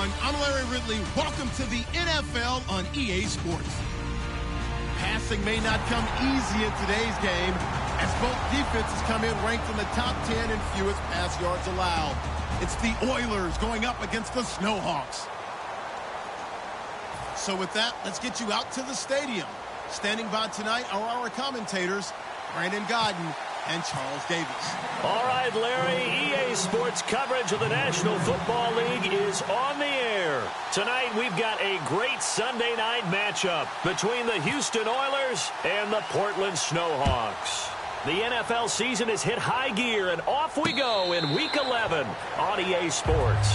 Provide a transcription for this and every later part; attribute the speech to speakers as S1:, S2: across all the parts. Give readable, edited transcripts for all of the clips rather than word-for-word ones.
S1: everyone. I'm Larry Ridley. Welcome to the NFL on EA Sports. Passing may not come easy in today's game, as both defenses come in ranked in the top 10 in fewest pass yards allowed. It's the Oilers going up against the Snowhawks. So with that, let's get you out to the stadium. Standing by tonight are our commentators, Brandon Godden and Charles Davis.
S2: All right, Larry, EA Sports coverage of the National Football League is on the air. Tonight, we've got a great Sunday night matchup between the Houston Oilers and the Portland Snowhawks. The NFL season has hit high gear, and off we go in Week 11 on EA Sports.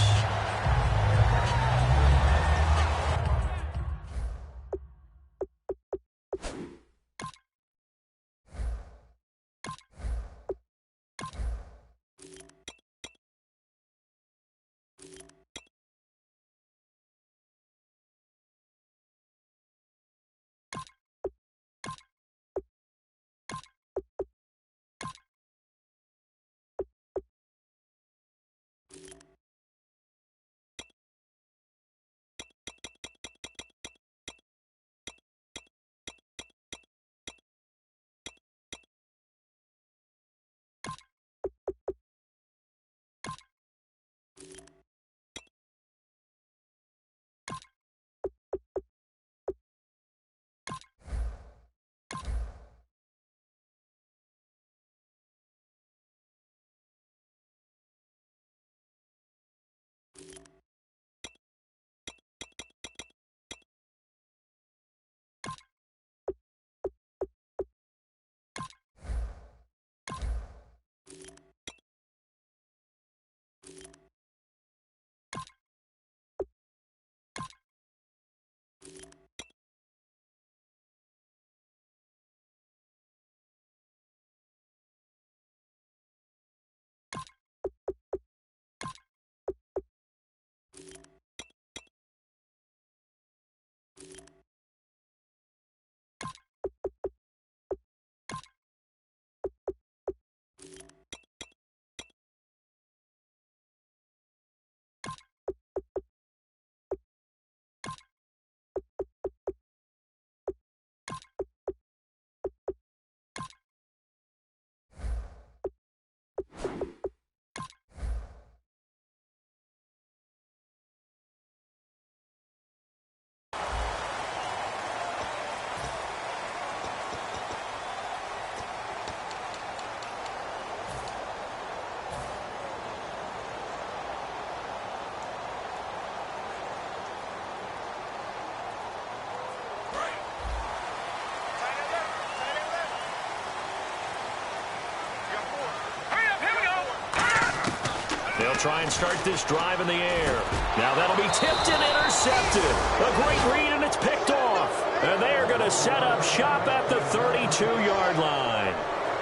S2: They'll try and start this drive in the air. Now that'll be tipped and intercepted. A great read, and it's picked off. And they're going to set up shop at the 32-yard line.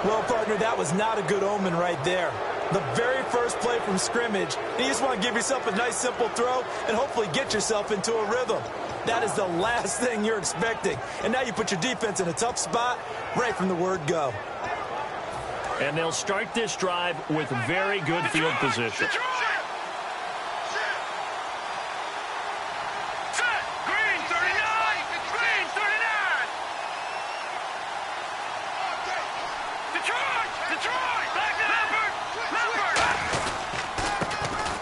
S3: Well, partner, that was not a good omen right there. The very first play from scrimmage, you just want to give yourself a nice, simple throw and hopefully get yourself into a rhythm. That is the last thing you're expecting. And now you put your defense in a tough spot right from the word go.
S2: And they'll start this drive with very good field position.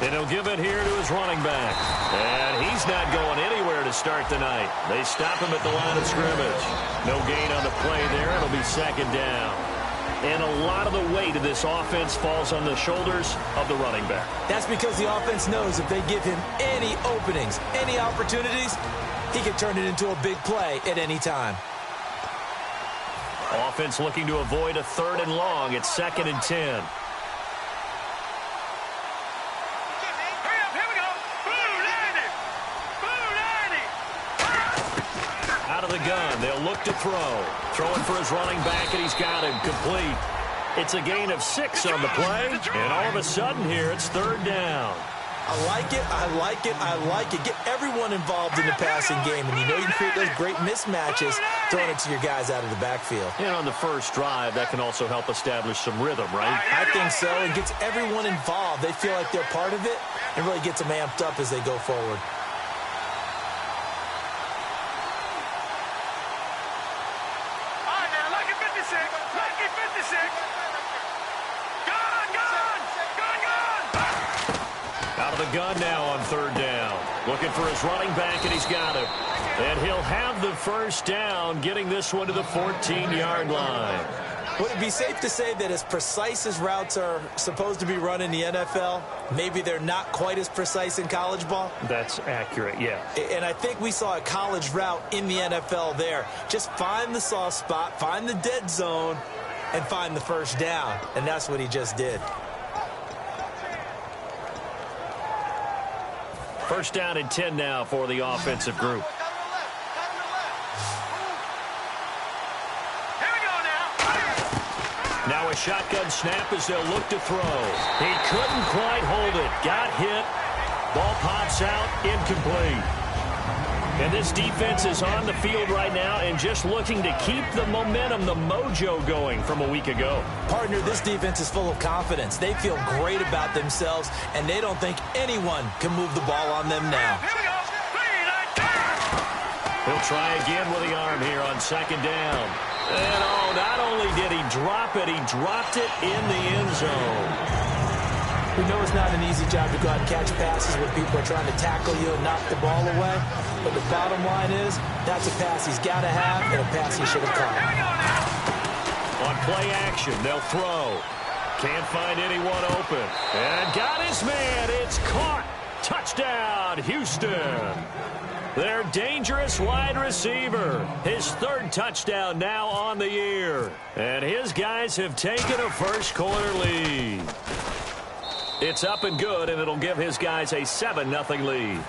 S2: And he'll give it here to his running back. And he's not going anywhere to start the night. They stop him at the line of scrimmage. No gain on the play there. It'll be second down. And a lot of the weight of this offense falls on the shoulders of the running back.
S3: That's because the offense knows if they give him any openings, any opportunities, he can turn it into a big play at any time.
S2: Offense looking to avoid a 3rd and long. It's 2nd and 10. Out of the gun, they'll look to throw. Throwing for his running back, and he's got him complete. It's a gain of 6 on the play, and all of a sudden here, it's 3rd down.
S3: I like it, I like it, I like it. Get everyone involved in the passing game, and you know you can create those great mismatches throwing it to your guys out of the backfield.
S2: And on the first drive, that can also help establish some rhythm, right?
S3: I think so. It gets everyone involved. They feel like they're part of it and really gets them amped up as they go forward.
S2: the gun now on third down. Looking for his running back, and he's got him. And he'll have the first down, getting this one to the 14-yard line.
S3: Would it be safe to say that as precise as routes are supposed to be run in the NFL, maybe they're not quite as precise in college ball?
S2: That's accurate, yeah.
S3: And I think we saw a college route in the NFL there. Just find the soft spot, find the dead zone, and find the first down. And that's what he just did.
S2: First down and 10 now for the offensive group. Now a shotgun snap as they'll look to throw. He couldn't quite hold it. Got hit. Ball pops out. Incomplete. And this defense is on the field right now and just looking to keep the momentum, the mojo going from a week ago.
S3: Partner, this defense is full of confidence. They feel great about themselves, and they don't think anyone can move the ball on them now.
S2: He'll try again with the arm here on second down. And oh, not only did he drop it, he dropped it in the end zone.
S3: We know it's not an easy job to go out and catch passes when people are trying to tackle you and knock the ball away. But the bottom line is, that's a pass he's got to have and a pass he should have caught.
S2: On play action, they'll throw. Can't find anyone open. And got his man. It's caught. Touchdown, Houston. Their dangerous wide receiver. His third touchdown now on the year. And his guys have taken a first-quarter lead. It's up and good, and it'll give his guys a 7-0 lead.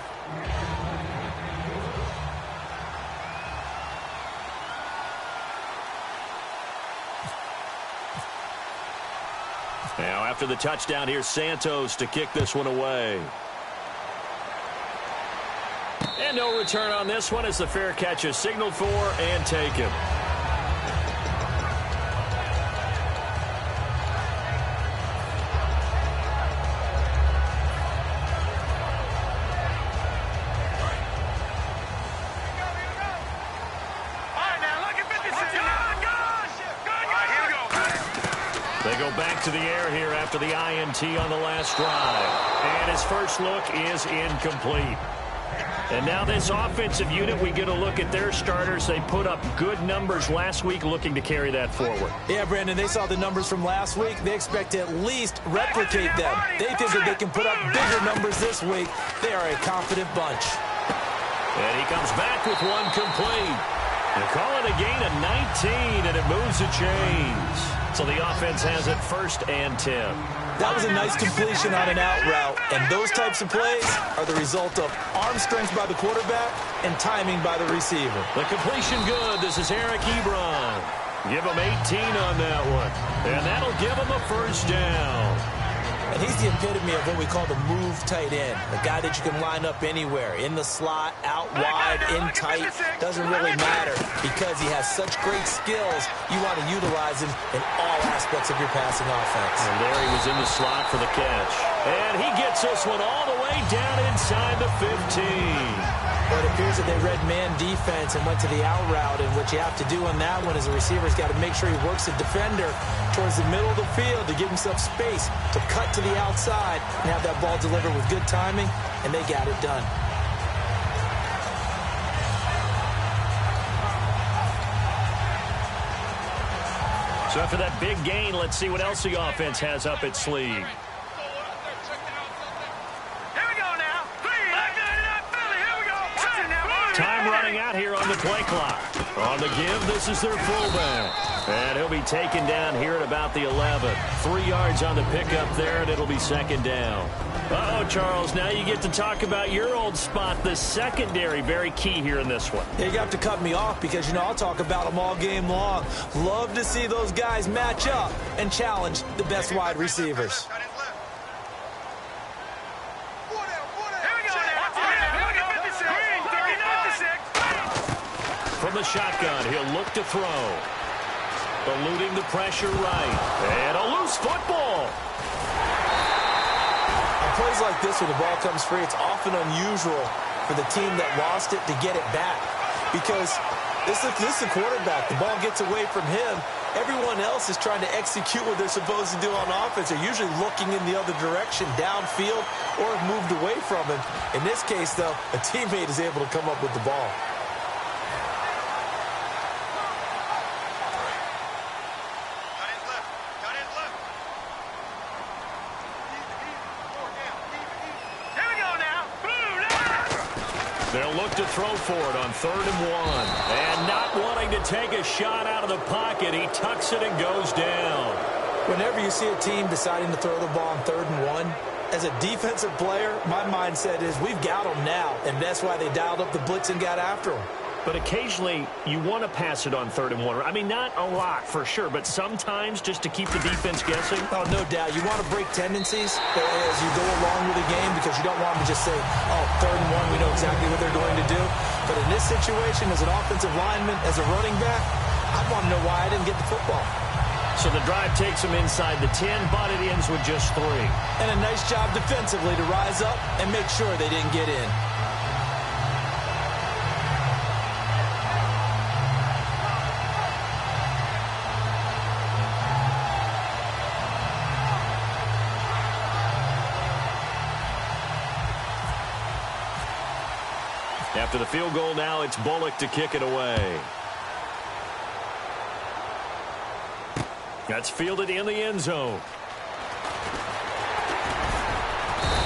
S2: Now, after the touchdown, here's Santos to kick this one away. And no return on this one as the fair catch is signaled for and taken. They go back to the air here after the INT on the last drive. And his first look is incomplete. And now this offensive unit, we get a look at their starters. They put up good numbers last week, looking to carry that forward.
S3: Yeah, Brandon, they saw the numbers from last week. They expect to at least replicate them. They think that they can put up bigger numbers this week. They are a confident bunch.
S2: And he comes back with one complete. They call it a gain of 19, and it moves the chains. So the offense has it 1st and 10.
S3: That was a nice completion on an out route, and those types of plays are the result of arm strength by the quarterback and timing by the receiver.
S2: The completion good. This is Eric Ebron. Give him 18 on that one, and that'll give him a first down.
S3: And he's the epitome of what we call the move tight end, a guy that you can line up anywhere, in the slot, out wide, in tight, doesn't really matter because he has such great skills. You want to utilize him in all aspects of your passing offense.
S2: And there he was in the slot for the catch. And he gets this one all the way down inside the 15.
S3: But it appears that they read man defense and went to the out route, and what you have to do on that one is the receiver's got to make sure he works the defender towards the middle of the field to give himself space to cut to the outside and have that ball delivered with good timing, and they got it done.
S2: So after that big gain, let's see what else the offense has up its sleeve. Time running out here on the play clock. On the give, this is their fullback. And he'll be taken down here at about the 11. 3 yards on the pickup there, and it'll be second down. Uh-oh, Charles, now you get to talk about your old spot, the secondary. Very key here in this one.
S3: Yeah, you have to cut me off because, you know, I'll talk about them all game long. Love to see those guys match up and challenge the best wide receivers.
S2: From the shotgun, he'll look to throw. Eluding the pressure right. And a loose football.
S3: On plays like this where the ball comes free, it's often unusual for the team that lost it to get it back. Because this is the quarterback. The ball gets away from him, everyone else is trying to execute what they're supposed to do on offense. They're usually looking in the other direction, downfield, or have moved away from him. In this case, though, a teammate is able to come up with the ball.
S2: They'll look to throw for it on 3rd and 1. And not wanting to take a shot out of the pocket, he tucks it and goes down.
S3: Whenever you see a team deciding to throw the ball on 3rd and 1, as a defensive player, my mindset is we've got them now, and that's why they dialed up the blitz and got after them.
S2: But occasionally, you want to pass it on 3rd and 1. I mean, not a lot for sure, but sometimes just to keep the defense guessing.
S3: Oh, no doubt. You want to break tendencies as you go along with the game because you don't want them to just say, oh, 3rd and 1, we know exactly what they're going to do. But in this situation, as an offensive lineman, as a running back, I want to know why I didn't get the football.
S2: So the drive takes them inside the 10, but it ends with just 3.
S3: And a nice job defensively to rise up and make sure they didn't get in.
S2: After the field goal now, it's Bullock to kick it away. That's fielded in the end zone.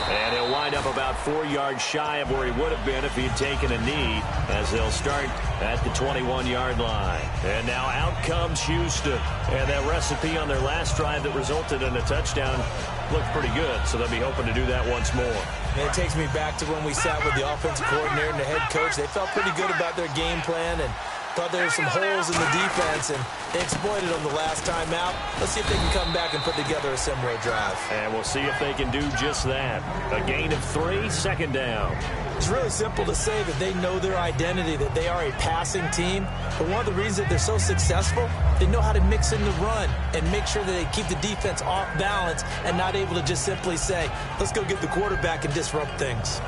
S2: And he'll wind up about 4 yards shy of where he would have been if he had taken a knee, as they'll start at the 21-yard line. And now out comes Houston. And that recipe on their last drive that resulted in a touchdown looked pretty good, so they'll be hoping to do that once more.
S3: And it takes me back to when we sat with the offensive coordinator and the head coach. They felt pretty good about their game plan and thought there were some holes in the defense, and they exploited them the last time out. Let's see if they can come back and put together a similar drive.
S2: And we'll see if they can do just that. A gain of 3, 2nd down.
S3: It's really simple to say that they know their identity, that they are a passing team. But one of the reasons that they're so successful, they know how to mix in the run and make sure that they keep the defense off balance and not able to just simply say, let's go get the quarterback and disrupt things.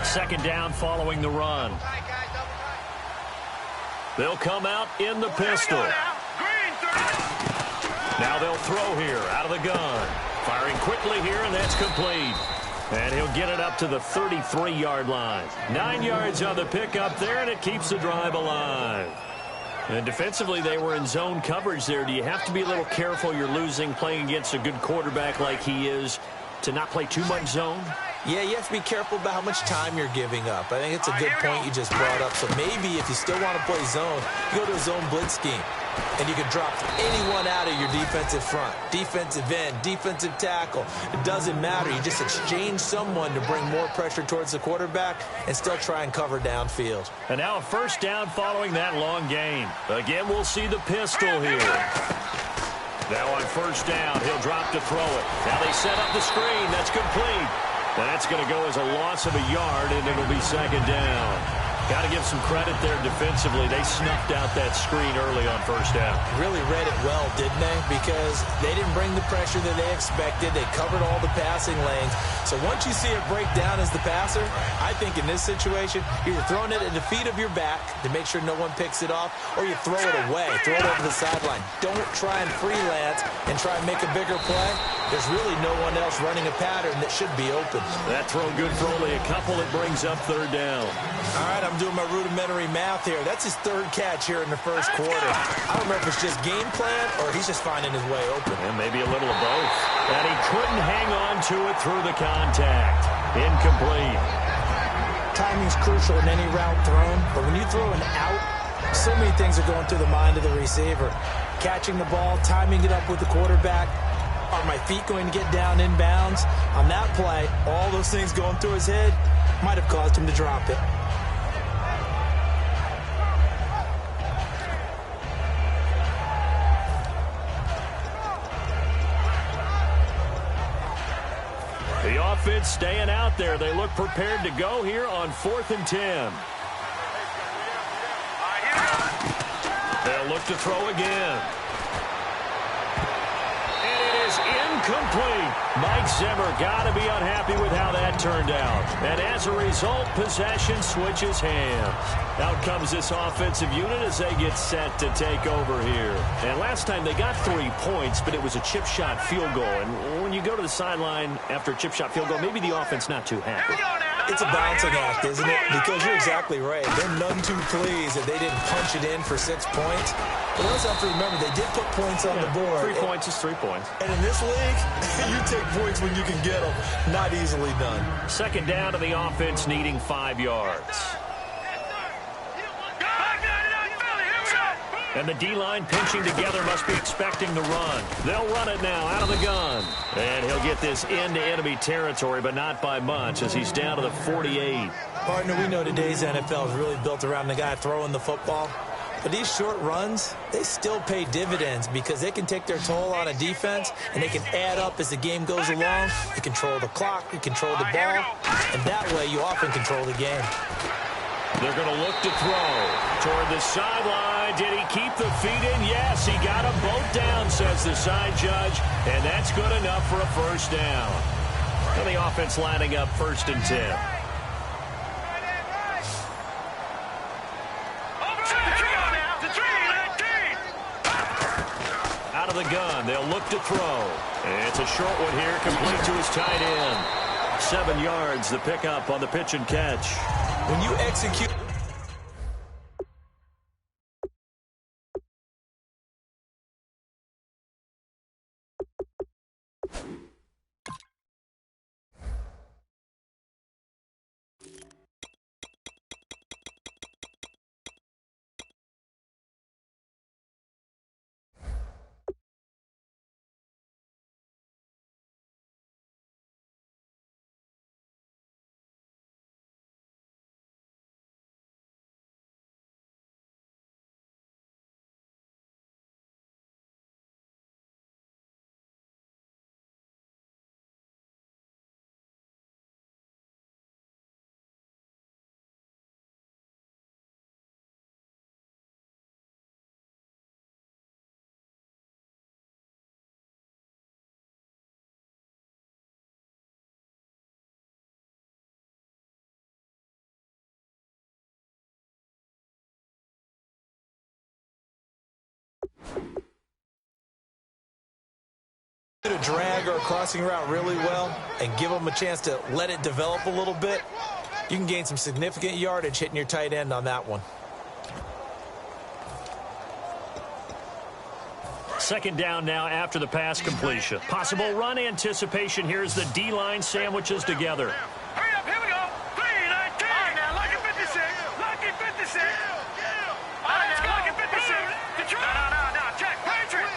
S2: 2nd down following the run. They'll come out in the pistol. Now they'll throw here out of the gun. Firing quickly here, and that's complete. And he'll get it up to the 33-yard line. 9 yards on the pickup there, and it keeps the drive alive. And defensively, they were in zone coverage there. Do you have to be a little careful you're losing playing against a good quarterback like he is to not play too much zone?
S3: Yeah, you have to be careful about how much time you're giving up. I think it's a good point you just brought up. So maybe if you still want to play zone, you go to a zone blitz scheme. And you can drop anyone out of your defensive front, defensive end, defensive tackle. It doesn't matter. You just exchange someone to bring more pressure towards the quarterback and still try and cover downfield.
S2: And now a 1st down following that long gain. Again, we'll see the pistol here. Now on 1st down, he'll drop to throw it. Now they set up the screen. That's complete. That's going to go as a loss of a yard, and it'll be 2nd down. Got to give some credit there defensively. They snuffed out that screen early on 1st down.
S3: Really read it well, didn't they? Because they didn't bring the pressure that they expected. They covered all the passing lanes. So once you see it break down as the passer, I think in this situation, you're throwing it at the feet of your back to make sure no one picks it off, or you throw it away, throw it over the sideline. Don't try and freelance and try and make a bigger play. There's really no one else running a pattern that should be open.
S2: That throw good for only a couple. It brings up 3rd down.
S3: All right, I'm doing my rudimentary math here. That's his 3rd catch here in the 1st quarter. I don't know if it's just game plan or he's just finding his way open.
S2: And maybe a little of both. And he couldn't hang on to it through the contact. Incomplete.
S3: Timing's crucial in any route thrown, but when you throw an out, so many things are going through the mind of the receiver. Catching the ball, timing it up with the quarterback. Are my feet going to get down in bounds? On that play, all those things going through his head might have caused him to drop it.
S2: The offense staying out there. They look prepared to go here on 4th and 10. They'll look to throw again. And it is Incomplete. Mike Zimmer got to be unhappy with how that turned out. And as a result, possession switches hands. Out comes this offensive unit as they get set to take over here. And last time they got 3 points, but it was a chip shot field goal. And when you go to the sideline after a chip shot field goal, maybe the offense not too happy.
S3: It's a balancing act, isn't it? Because you're exactly right. They're none too pleased that they didn't punch it in for 6 points. But you also have to remember, they did put points on the board.
S2: 3 points is 3 points.
S3: And in this league, you take points when you can get them. Not easily done.
S2: Second down to the offense, needing 5 yards. And the D-line pinching together must be expecting the run. They'll run it now out of the gun. And he'll get this into enemy territory, but not by much as he's down to the 48.
S3: Partner, we know today's NFL is really built around the guy throwing the football. But these short runs, they still pay dividends because they can take their toll on a defense and they can add up as the game goes along. You control the clock, you control the ball, and that way you often control the game.
S2: They're going to look to throw toward the sideline. Did he keep the feet in? Yes, he got them both down, says the side judge, and that's good enough for a first down. And the offense lining up 1st and 10. Out of the gun, they'll look to throw. And it's a short one here, complete to his tight end. 7 yards, the pickup on the pitch and catch.
S3: When you execute... A drag or a crossing route really well and give them a chance to let it develop a little bit, you can gain some significant yardage hitting your tight end on that one.
S2: Second down now after the pass completion. Possible run anticipation here as the D-line sandwiches together.
S4: Hurry up, here we go. 3-19. All right, now, lucky 56. Lucky 56. All right, now, lucky 56. No, check. Patriot.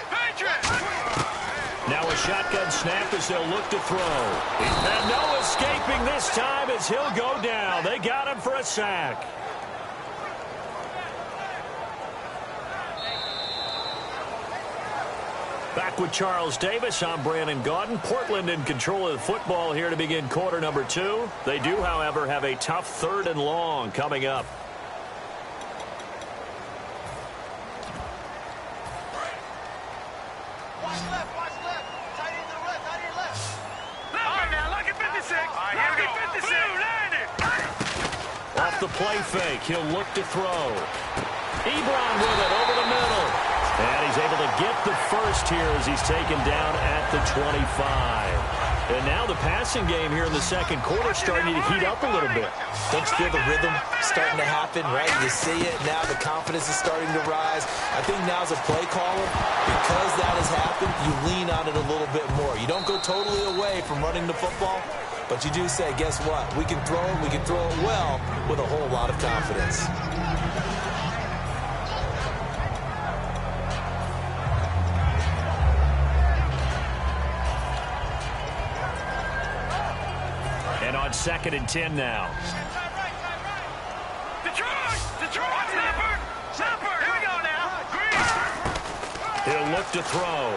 S2: Now a shotgun snap as they'll look to throw. And no escaping this time as he'll go down. They got him for a sack. Back with Charles Davis, I'm Brandon Gaudin. Portland in control of the football here to begin quarter number 2. They do, however, have a tough 3rd and long coming up.
S4: Watch left. Tight end to the left, tight end left. All right, now, lucky 56. Lucky 56.
S2: Off the play fake, he'll look to throw. Ebron with it over the middle. And he's able to get the first here as he's taken down at the 25. And now the passing game here in the second quarter starting to heat up a little bit.
S3: Don't you feel the rhythm starting to happen, right? You see it now. The confidence is starting to rise. I think now as a play caller, because that has happened, you lean on it a little bit more. You don't go totally away from running the football, but you do say, guess what? We can throw it well with a whole lot of confidence.
S2: And on 2nd and 10 now.
S4: Detroit, snapper, here we go now.
S2: He'll look to throw.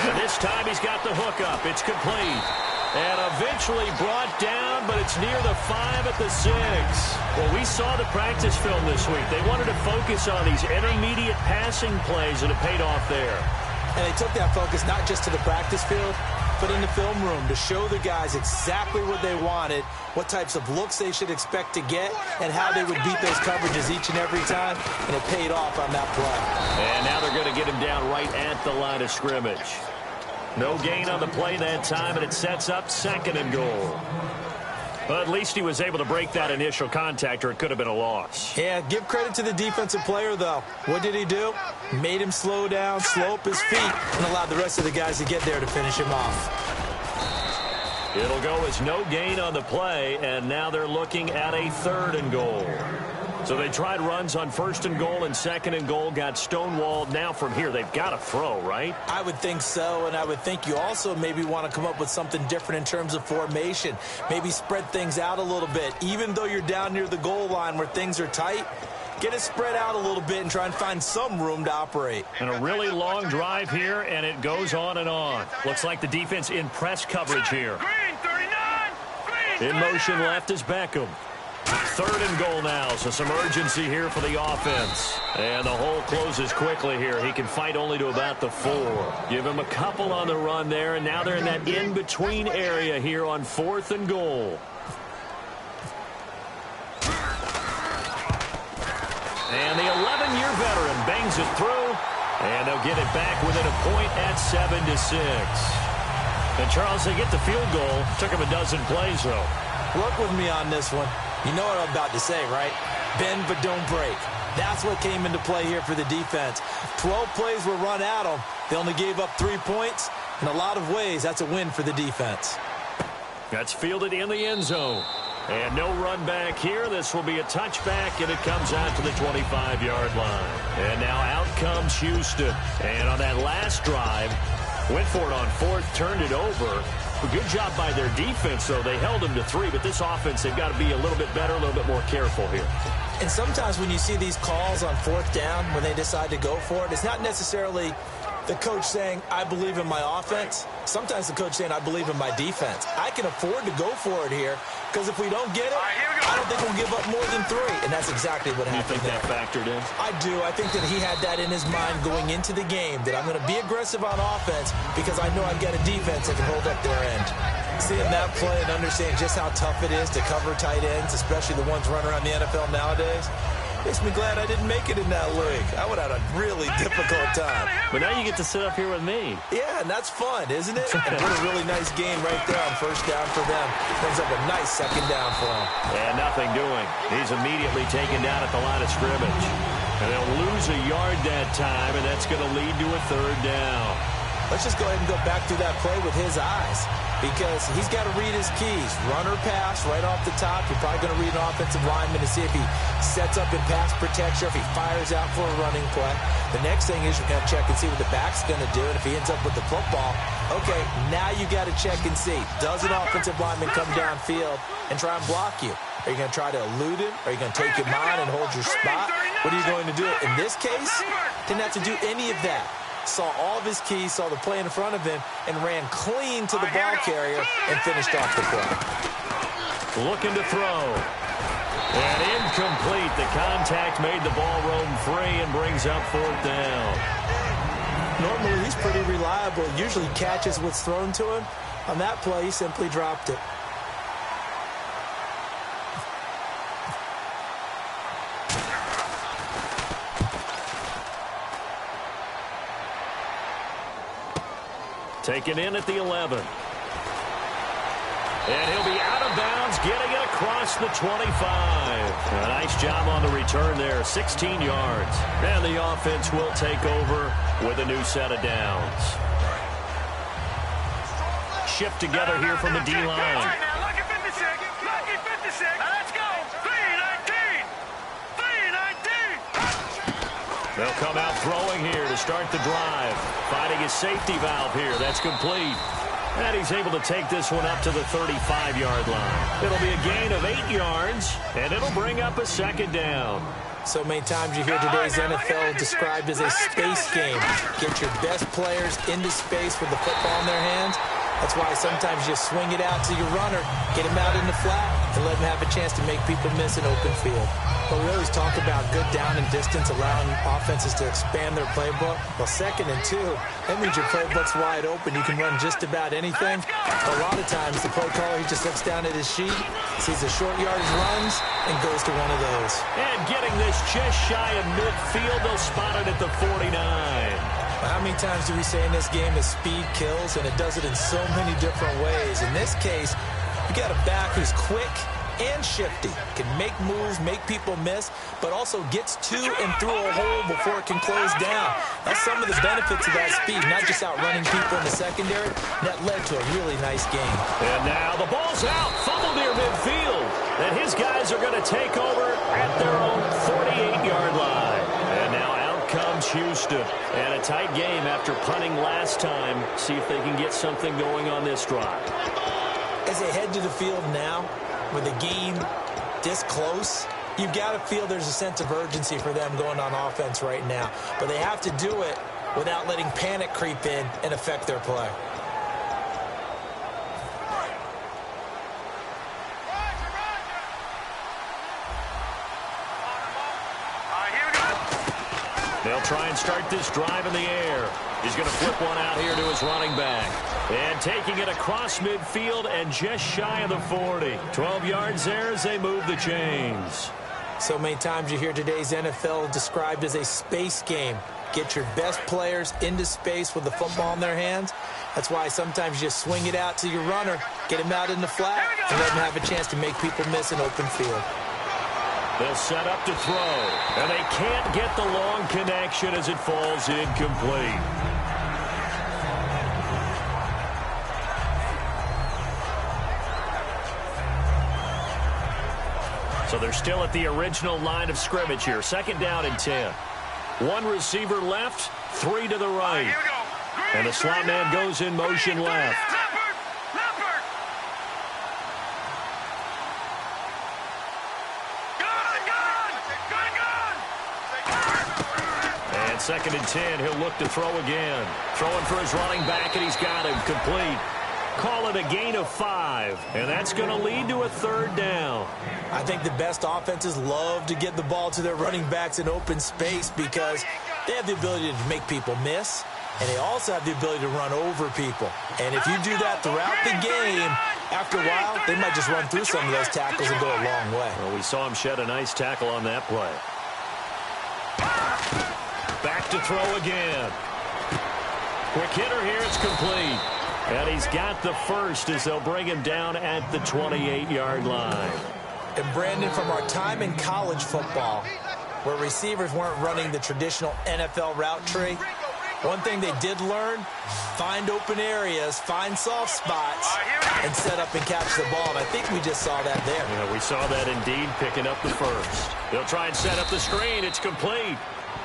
S2: And this time he's got the hook up. It's complete. And eventually brought down, but it's near the 5 at the 6. Well, we saw the practice film this week. They wanted to focus on these intermediate passing plays, and it paid off there.
S3: And they took that focus not just to the practice field, but in the film room to show the guys exactly what they wanted, what types of looks they should expect to get, and how they would beat those coverages each and every time, and it paid off on that play.
S2: And now they're going to get him down right at the line of scrimmage. No gain on the play that time, and it sets up 2nd and goal. But at least he was able to break that initial contact, or it could have been a loss.
S3: Yeah, give credit to the defensive player, though. What did he do? Made him slow down, slow up his feet, and allowed the rest of the guys to get there to finish him off.
S2: It'll go as no gain on the play, and now they're looking at a 3rd and goal. So they tried runs on 1st and goal and 2nd and goal, got stonewalled. Now from here, they've got to throw, right?
S3: I would think so, and I would think you also maybe want to come up with something different in terms of formation. Maybe spread things out a little bit. Even though you're down near the goal line where things are tight, get it spread out a little bit and try and find some room to operate.
S2: And a really long drive here, and it goes on and on. Looks like the defense in press coverage here.
S4: Green, 39. Green,
S2: In motion left is Beckham. 3rd and goal now, so some urgency here for the offense. And the hole closes quickly here. He can fight only to about the 4. Give him a couple on the run there, and now they're in that in-between area here on 4th and goal. And the 11-year veteran bangs it through, and they'll get it back within a point at 7-6. And, Charles, they get the field goal. Took him a dozen plays, though.
S3: Work with me on this one. You know what I'm about to say, right? Bend but don't break. That's what came into play here for the defense. 12 plays were run at them. They only gave up 3 points. In a lot of ways, that's a win for the defense.
S2: That's fielded in the end zone. And no run back here. This will be a touchback, and it comes out to the 25-yard line. And now out comes Houston. And on that last drive, went for it on 4th, turned it over. A good job by their defense, though. They held them to 3, but this offense, they've got to be a little bit better, a little bit more careful here.
S3: And sometimes when you see these calls on 4th down, when they decide to go for it, it's not necessarily the coach saying, I believe in my offense. Sometimes the coach saying, I believe in my defense. I can afford to go for it here, because if we don't get it, I don't think we'll give up more than 3. And that's exactly what happened there.
S2: You think that factored in?
S3: I do. I think that he had that in his mind going into the game, that I'm going to be aggressive on offense because I know I've got a defense that can hold up their end. Seeing that play and understanding just how tough it is to cover tight ends, especially the ones running around the NFL nowadays, makes me glad I didn't make it in that league. I would have had a really difficult time.
S2: But now you get to sit up here with me.
S3: Yeah, and that's fun, isn't it? And put a really nice game right there on 1st down for them. Brings up a nice 2nd down for them.
S2: And nothing doing. He's immediately taken down at the line of scrimmage. And they'll lose a yard that time, and that's going to lead to a 3rd down.
S3: Let's just go ahead and go back through that play with his eyes, because he's got to read his keys. Run or pass right off the top. You're probably going to read an offensive lineman to see if he sets up in pass protection or if he fires out for a running play. The next thing is you're going to check and see what the back's going to do, and if he ends up with the football, okay, now you got to check and see. Does an offensive lineman come downfield and try and block you? Are you going to try to elude him? Are you going to take him on and hold your spot? What are you going to do? In this case, didn't have to do any of that. Saw all of his keys, saw the play in front of him, and ran clean to the ball carrier and finished off the play.
S2: Looking to throw. And incomplete. The contact made the ball roam free and brings up 4th down.
S3: Normally, he's pretty reliable. Usually catches what's thrown to him. On that play, he simply dropped it.
S2: Taken in at the 11. And he'll be out of bounds, getting it across the 25. A nice job on the return there, 16 yards. And the offense will take over with a new set of downs. Shift together here from the D-line.
S4: Lucky 56. Lucky 56. Let's go. 319. 319.
S2: They'll come out throwing here to start the drive. Finding his safety valve here. That's complete. And he's able to take this one up to the 35-yard line. It'll be a gain of 8 yards, and it'll bring up a 2nd down.
S3: So many times you hear today's NFL described as a space game. Get your best players into space with the football in their hands. That's why sometimes you swing it out to your runner, get him out in the flat, and let them have a chance to make people miss an open field. But we always talk about good down and distance, allowing offenses to expand their playbook. Well, 2nd and 2, that means your playbook's wide open. You can run just about anything. A lot of times, the play caller, he just looks down at his sheet, sees the short yardage runs, and goes to one of those.
S2: And getting this just shy of midfield, they'll spot it at the 49.
S3: How many times do we say in this game that speed kills, and it does it in so many different ways? In this case, you got a back who's quick and shifty, can make moves, make people miss, but also gets to and through a hole before it can close down. That's some of the benefits of that speed, not just outrunning people in the secondary. That led to a really nice game.
S2: And now the ball's out, fumbled near midfield, and his guys are going to take over at their own 48-yard line. And now out comes Houston, and a tight game after punting last time. See if they can get something going on this drive.
S3: As they head to the field now, with the game this close, you've got to feel there's a sense of urgency for them going on offense right now. But they have to do it without letting panic creep in and affect their play.
S2: They'll try and start this drive in the air. He's going to flip one out here to his running back. And taking it across midfield and just shy of the 40. 12 yards there as they move the chains.
S3: So many times you hear today's NFL described as a space game. Get your best players into space with the football in their hands. That's why sometimes you just swing it out to your runner, get him out in the flat, and let him have a chance to make people miss an open field.
S2: They'll set up to throw, and they can't get the long connection as it falls incomplete. So they're still at the original line of scrimmage here. 2nd down and 10. One receiver left, 3 to the right. And the slot man goes in motion left. And 2nd and 10, he'll look to throw again. Throwing for his running back, and he's got him complete. Call it a gain of 5, and that's going to lead to a 3rd down.
S3: I think the best offenses love to get the ball to their running backs in open space because they have the ability to make people miss, and they also have the ability to run over people. And if you do that throughout the game, after a while, they might just run through some of those tackles and go a long way.
S2: Well, we saw him shed a nice tackle on that play. Back to throw again. Quick hitter here, it's complete. And he's got the first as they'll bring him down at the 28-yard line.
S3: And Brandon, from our time in college football, where receivers weren't running the traditional NFL route tree, one thing they did learn, find open areas, find soft spots, and set up and catch the ball. And I think we just saw that there.
S2: Yeah, we saw that indeed, picking up the first. They'll try and set up the screen. It's complete.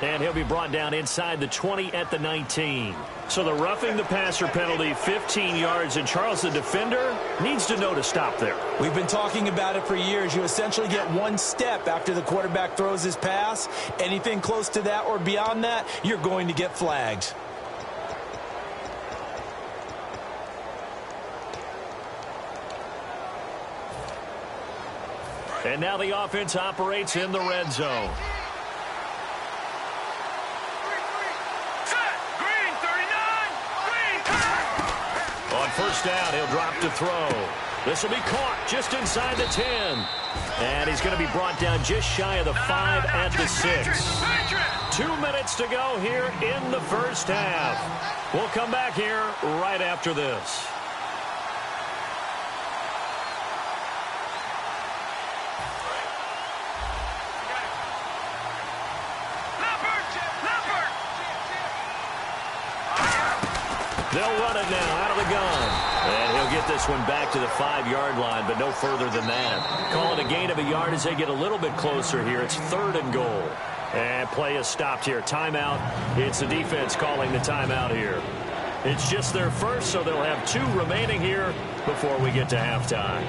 S2: And he'll be brought down inside the 20 at the 19. So the roughing the passer penalty, 15 yards, and Charles, the defender, needs to know to stop there.
S3: We've been talking about it for years. You essentially get one step after the quarterback throws his pass. Anything close to that or beyond that, you're going to get flagged.
S2: And now the offense operates in the red zone. On 1st down, he'll drop to throw. This will be caught just inside the 10. And he's going to be brought down just shy of the 5 at the 6. 2 minutes to go here in the first half. We'll come back here right after this. They'll run it now out of the gun. And he'll get this one back to the 5-yard line, but no further than that. Call it a gain of a yard as they get a little bit closer here. It's 3rd and goal. And play is stopped here. Timeout. It's the defense calling the timeout here. It's just their first, so they'll have 2 remaining here before we get to halftime.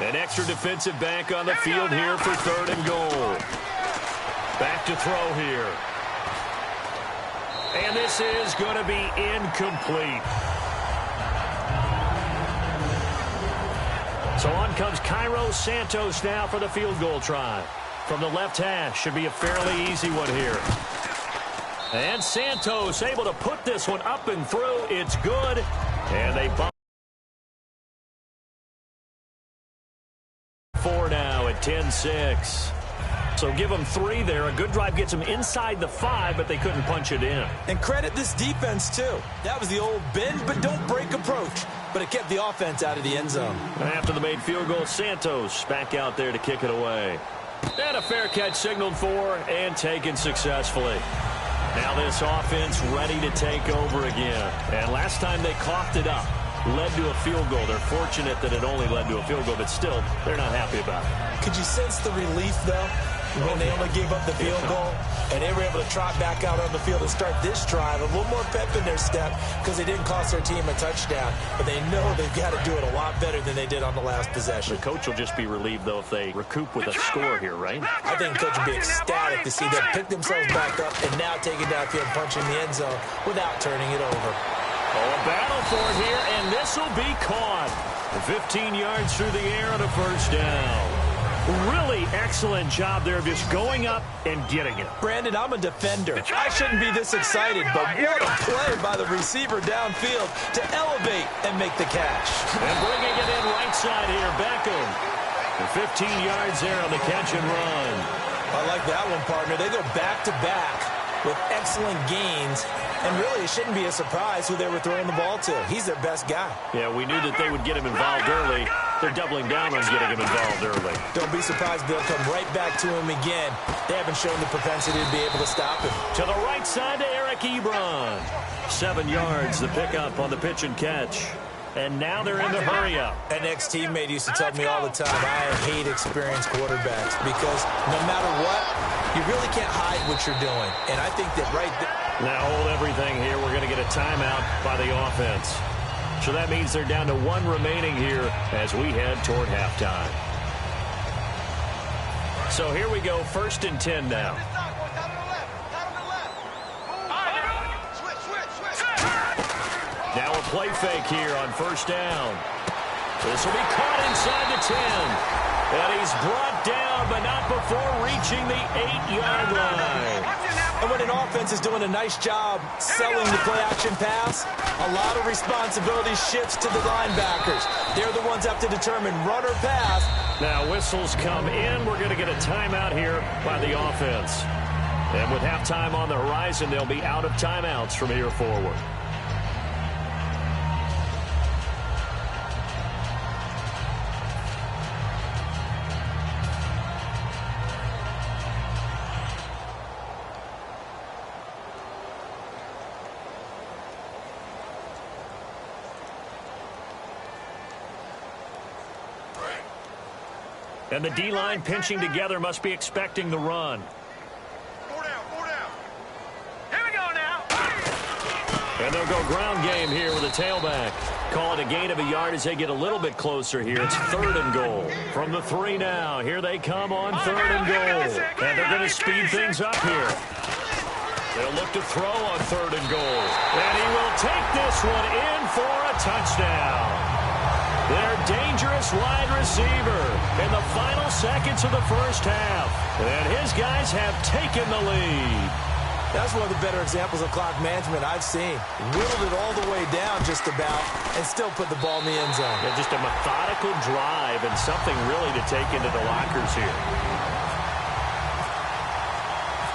S2: An extra defensive back on the field here for 3rd and goal. Back to throw here. And this is going to be incomplete. So on comes Cairo Santos now for the field goal try. From the left hash, should be a fairly easy one here. And Santos able to put this one up and through. It's good. And they bump 4 now at 10-6. So give them 3 there. A good drive gets them inside the 5, but they couldn't punch it in.
S3: And credit this defense, too. That was the old bend but don't break approach. But it kept the offense out of the end zone.
S2: After the made field goal, Santos back out there to kick it away. And a fair catch signaled for and taken successfully. Now this offense ready to take over again. And last time they coughed it up, led to a field goal. They're fortunate that it only led to a field goal, but still, they're not happy about it.
S3: Could you sense the relief, though, when they only gave up the field goal? And they were able to trot back out on the field and start this drive. A little more pep in their step because they didn't cost their team a touchdown. But they know they've got to do it a lot better than they did on the last possession.
S2: The coach will just be relieved, though, if they recoup with a score here, right?
S3: I think the coach will be ecstatic to see them pick themselves back up and now take it downfield, punching the end zone without turning it over.
S2: Oh, a battle for it here, and this will be caught. 15 yards through the air on a first down. Really excellent job there of just going up and getting it.
S3: Brandon, I'm a defender. I shouldn't be this excited, but what a play by the receiver downfield to elevate and make the catch.
S2: And bringing it in right side here, Beckham. 15 yards there on the catch and run.
S3: I like that one, partner. They go back-to-back with excellent gains. And really, it shouldn't be a surprise who they were throwing the ball to. He's their best guy.
S2: Yeah, we knew that they would get him involved early. They're doubling down on getting him involved early.
S3: Don't be surprised they'll come right back to him again. They haven't shown the propensity to be able to stop him.
S2: To the right side to Eric Ebron. 7 yards, the pickup on the pitch and catch. And now they're in the hurry-up.
S3: An ex-teammate used to tell me all the time, I hate experienced quarterbacks because no matter what, you really can't hide what you're doing. And I think that right there.
S2: Now hold everything here. We're going to get a timeout by the offense. So that means they're down to 1 remaining here as we head toward halftime. So here we go, 1st and 10 now. Now a play fake here on 1st down. This will be caught inside the 10. And he's brought down, but not before reaching the 8-yard line.
S3: And when an offense is doing a nice job selling the play-action pass, a lot of responsibility shifts to the linebackers. They're the ones that have to determine run or pass.
S2: Now whistles come in. We're going to get a timeout here by the offense. And with halftime on the horizon, they'll be out of timeouts from here forward. And the D-line pinching together must be expecting the run.
S4: 4 down, 4 down. Here we go now.
S2: And they'll go ground game here with a tailback. Call it a gain of a yard as they get a little bit closer here. It's 3rd and goal. From the 3 now. Here they come on 3rd and goal. And they're going to speed things up here. They'll look to throw on 3rd and goal. And he will take this one in for a touchdown. Their dangerous wide receiver in the final seconds of the first half. And his guys have taken the lead.
S3: That's one of the better examples of clock management I've seen. Whittled it all the way down just about and still put the ball in the end zone.
S2: Yeah, just a methodical drive and something really to take into the lockers here.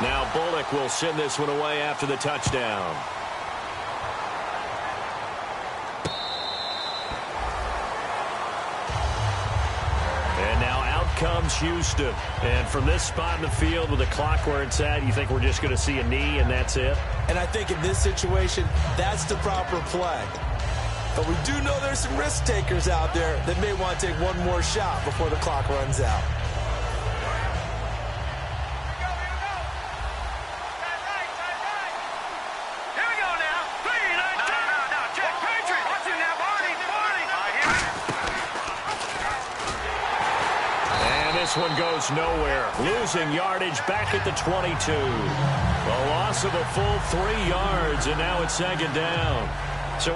S2: Now Bullock will send this one away after the touchdown. And now out comes Houston. And from this spot in the field with the clock where it's at, you think we're just going to see a knee and that's it?
S3: And I think in this situation, that's the proper play. But we do know there's some risk takers out there that may want to take one more shot before the clock runs out.
S2: this one goes nowhere. Losing yardage back at the 22. A loss of a full 3 yards, and now it's second down. So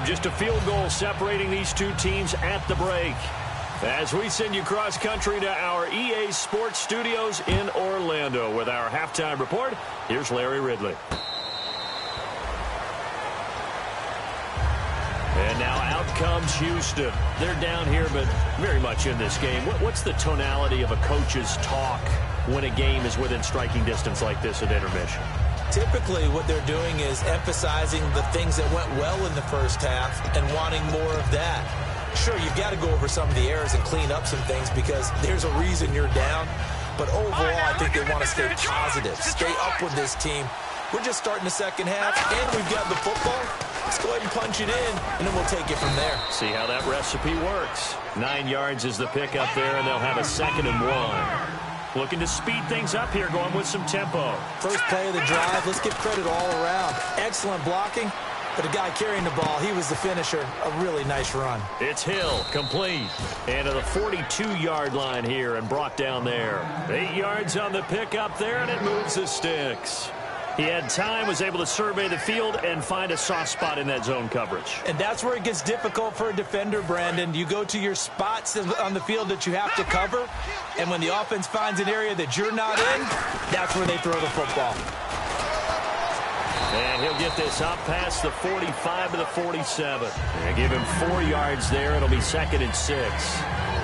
S2: just a field goal separating these two teams at the break. As we send you cross-country to our EA Sports Studios in Orlando with our halftime report, here's Larry Ridley. And now out comes Houston. They're down here, but very much in this game. What's the tonality of a coach's talk when a game is within striking distance like this at intermission?
S3: Typically, what they're doing is emphasizing the things that went well in the first half and wanting more of that. Sure, you've got to go over some of the errors and clean up some things because there's a reason you're down. But overall, I think they want to stay positive, stay up with this team. We're just starting the second half, and we've got the football. Let's go ahead and punch it in, and then we'll take it from there.
S2: See how that recipe works. 9 yards is the pickup there, and they'll have a 2nd and 1. Looking to speed things up here, going with some tempo.
S3: First play of the drive, let's give credit all around. Excellent blocking, but the guy carrying the ball, he was the finisher. A really nice run.
S2: It's Hill, complete. And to the 42-yard line here and brought down there. 8 yards on the pickup there, and it moves the sticks. He had time, was able to survey the field and find a soft spot in that zone coverage.
S3: And that's where it gets difficult for a defender, Brandon. You go to your spots on the field that you have to cover, and when the offense finds an area that you're not in, that's where they throw the football.
S2: And he'll get this up past the 45 to the 47. And give him 4 yards there. It'll be 2nd and 6.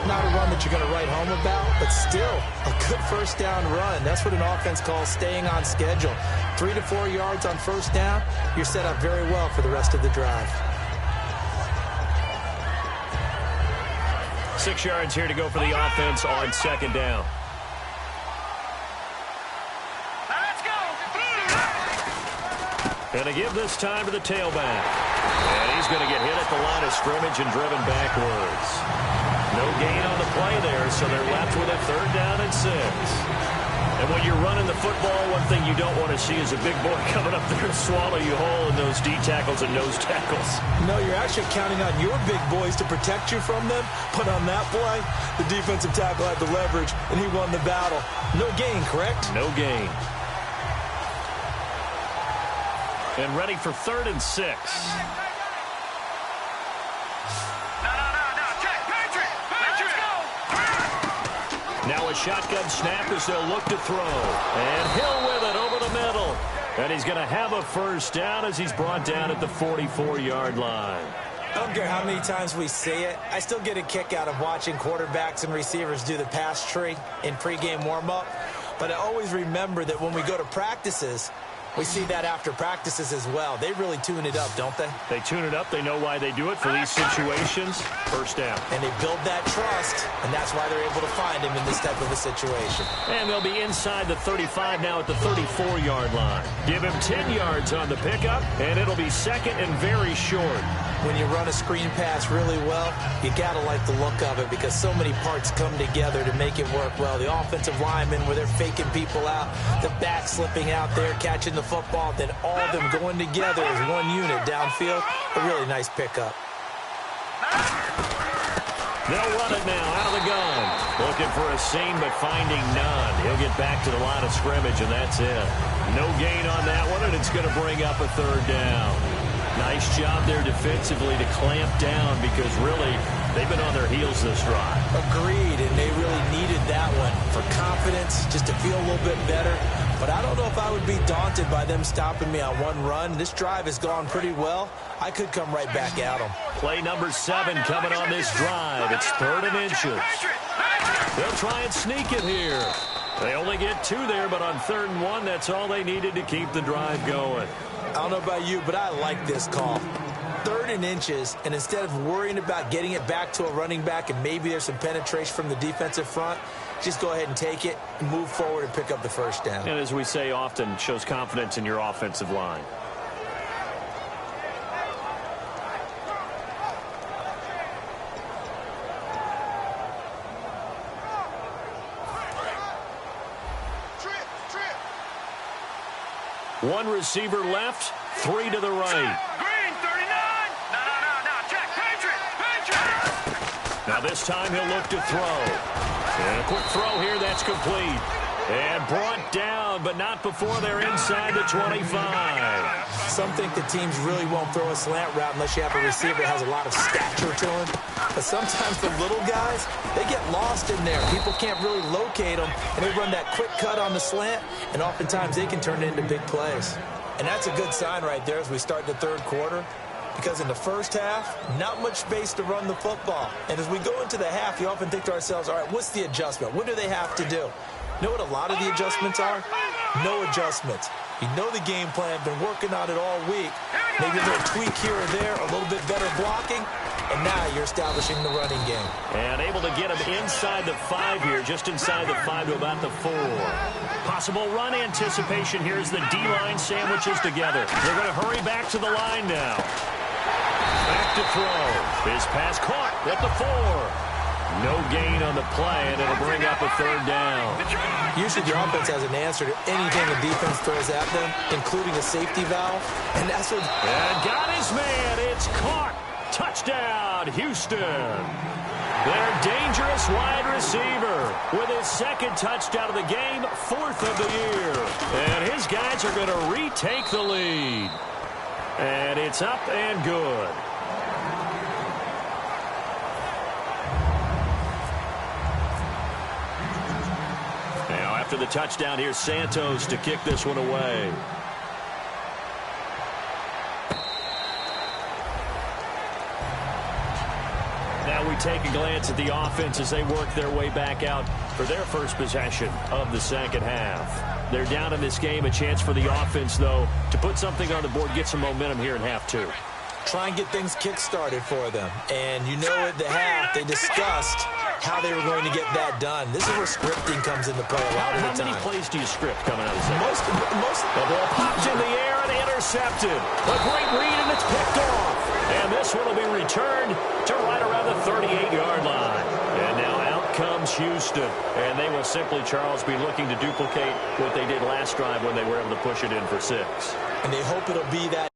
S3: Not a run that you're going to write home about, but still a good first down run. That's what an offense calls staying on schedule. 3 to 4 yards on first down, you're set up very well for the rest of the drive.
S2: 6 yards here to go for the offense on 2nd down. And to give this time to the tailback. And he's going to get hit at the line of scrimmage and driven backwards. No gain on the play there, so they're left with a 3rd down and 6. And when you're running the football, one thing you don't want to see is a big boy coming up there and swallow you whole in those D tackles and nose tackles.
S3: No, you're actually counting on your big boys to protect you from them. But on that play, the defensive tackle had the leverage, and he won the battle. No gain, correct?
S2: No gain. And ready for 3rd and 6. Now a shotgun snap as they'll look to throw. And Hill with it over the middle. And he's going to have a first down as he's brought down at the 44-yard line.
S3: I don't care how many times we say it. I still get a kick out of watching quarterbacks and receivers do the pass tree in pregame warm-up. But I always remember that when we go to practices, we see that after practices as well. They really tune it up, don't they?
S2: They tune it up. They know why they do it for these situations. First down.
S3: And they build that trust, and that's why they're able to find him in this type of a situation.
S2: And they'll be inside the 35 now at the 34-yard line. Give him 10 yards on the pickup, and it'll be 2nd and very short.
S3: When you run a screen pass really well, you got to like the look of it because so many parts come together to make it work well. The offensive linemen, where they're faking people out, the back slipping out there, catching the football, then all of them going together as one unit downfield. A really nice pickup.
S2: They'll run it now out of the gun. Looking for a seam, but finding none. He'll get back to the line of scrimmage, and that's it. No gain on that one, and it's going to bring up a 3rd down. Nice job there defensively to clamp down because really they've been on their heels this drive.
S3: Agreed, and they really needed that one for confidence, just to feel a little bit better. But I don't know if I would be daunted by them stopping me on one run. This drive has gone pretty well. I could come right back at them.
S2: Play number 7 coming on this drive. It's 3rd and inches. They'll try and sneak it here. They only get 2 there, but on 3rd and 1, that's all they needed to keep the drive going.
S3: I don't know about you, but I like this call. 3rd and inches, and instead of worrying about getting it back to a running back and maybe there's some penetration from the defensive front, just go ahead and take it, move forward, and pick up the first down.
S2: And as we say often, shows confidence in your offensive line. One receiver left, 3 to the right.
S4: Green, 39. No. Check. Patriot.
S2: Now this time he'll look to throw. And a quick throw here, that's complete. And brought down, but not before they're inside the 25.
S3: Some think the teams really won't throw a slant route unless you have a receiver that has a lot of stature to him. But sometimes the little guys, they get lost in there. People can't really locate them, and they run that quick cut on the slant, and oftentimes they can turn it into big plays. And that's a good sign right there as we start the third quarter, because in the first half, not much space to run the football. And as we go into the half, you often think to ourselves, all right, what's the adjustment? What do they have to do? You know what a lot of the adjustments are? No adjustments. You know the game plan, been working on it all week. Maybe a little tweak here or there, a little bit better blocking, and now you're establishing the running game.
S2: And able to get him inside the 5 here, just inside the 5 to about the 4. Possible run anticipation here as the D-line sandwiches together. They're going to hurry back to the line now. Back to throw. His pass caught at the 4. No gain on the play, and it'll bring up a third down.
S3: Usually the offense has an answer to anything the defense throws at them, including a safety valve, and that's what...
S2: And got his man. It's caught. Touchdown, Houston. Their dangerous wide receiver with his second touchdown of the game, 4th of the year. And his guys are going to retake the lead. And it's up and good. After the touchdown, here's Santos to kick this one away. Now we take a glance at the offense as they work their way back out for their first possession of the second half. They're down in this game. A chance for the offense, though, to put something on the board, get some momentum here in half 2.
S3: Try and get things kick-started for them. And you know at the half, they discussed how they were going to get that done. This is where scripting comes into play a lot of the time.
S2: How many plays do you script coming out of the second?
S3: Most.
S2: The ball pops in the air and intercepted. A great read, and it's picked off. And this one will be returned to right around the 38-yard line. And now out comes Houston. And they will simply, Charles, be looking to duplicate what they did last drive when they were able to push it in for 6.
S3: And they hope it'll be that.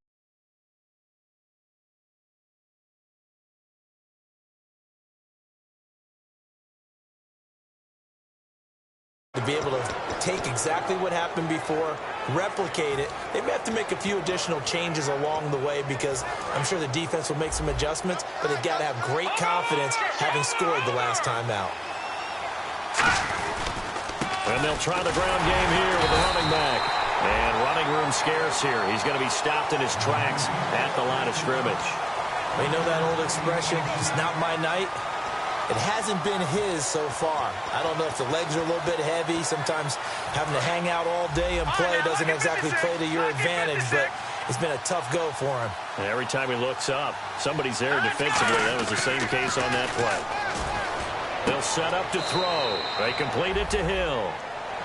S3: To be able to take exactly what happened before, replicate it. They may have to make a few additional changes along the way because I'm sure the defense will make some adjustments, but they've got to have great confidence having scored the last time out.
S2: And they'll try the ground game here with the running back. And running room scarce here. He's going to be stopped in his tracks at the line of scrimmage.
S3: You know that old expression, it's not my night? It hasn't been his so far. I don't know if the legs are a little bit heavy. Sometimes having to hang out all day and play doesn't exactly play to your advantage, but it's been a tough go for him.
S2: And every time he looks up, somebody's there defensively. That was the same case on that play. They'll set up to throw. They complete it to Hill.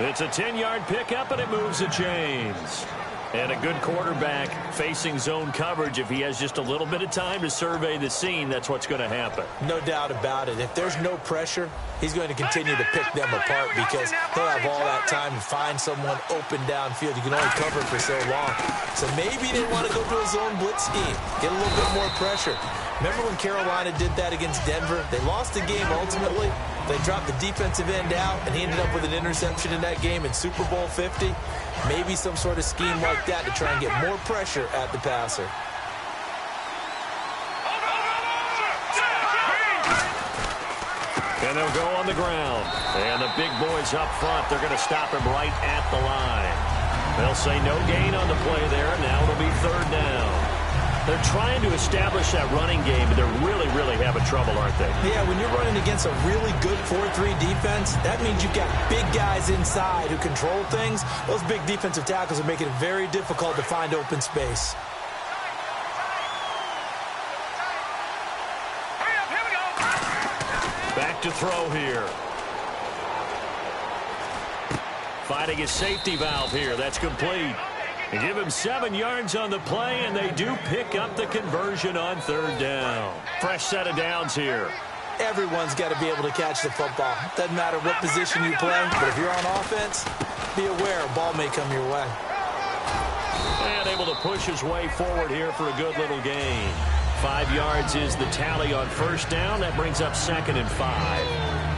S2: It's a 10-yard pickup, and it moves the chains. And a good quarterback facing zone coverage. If he has just a little bit of time to survey the scene, that's what's going to happen.
S3: No doubt about it. If there's no pressure, he's going to continue to pick them apart because he'll have all that time to find someone open downfield. You can only cover for so long. So maybe they want to go to a zone blitz scheme, get a little bit more pressure. Remember when Carolina did that against Denver? They lost the game ultimately. They dropped the defensive end out, and he ended up with an interception in that game in Super Bowl 50. Maybe some sort of scheme like that to try and get more pressure at the passer.
S2: And they'll go on the ground. And the big boys up front, they're going to stop him right at the line. They'll say no gain on the play there. Now it'll be 3rd down. They're trying to establish that running game, but they're really, really having trouble, aren't they?
S3: Yeah, when you're running against a really good 4-3 defense, that means you've got big guys inside who control things. Those big defensive tackles are making it very difficult to find open space.
S2: Back to throw here. Fighting his safety valve here. That's complete. They give him 7 yards on the play, and they do pick up the conversion on 3rd down. Fresh set of downs here.
S3: Everyone's got to be able to catch the football. Doesn't matter what position you play, but if you're on offense, be aware a ball may come your way.
S2: And able to push his way forward here for a good little gain. 5 yards is the tally on first down. That brings up 2nd and 5.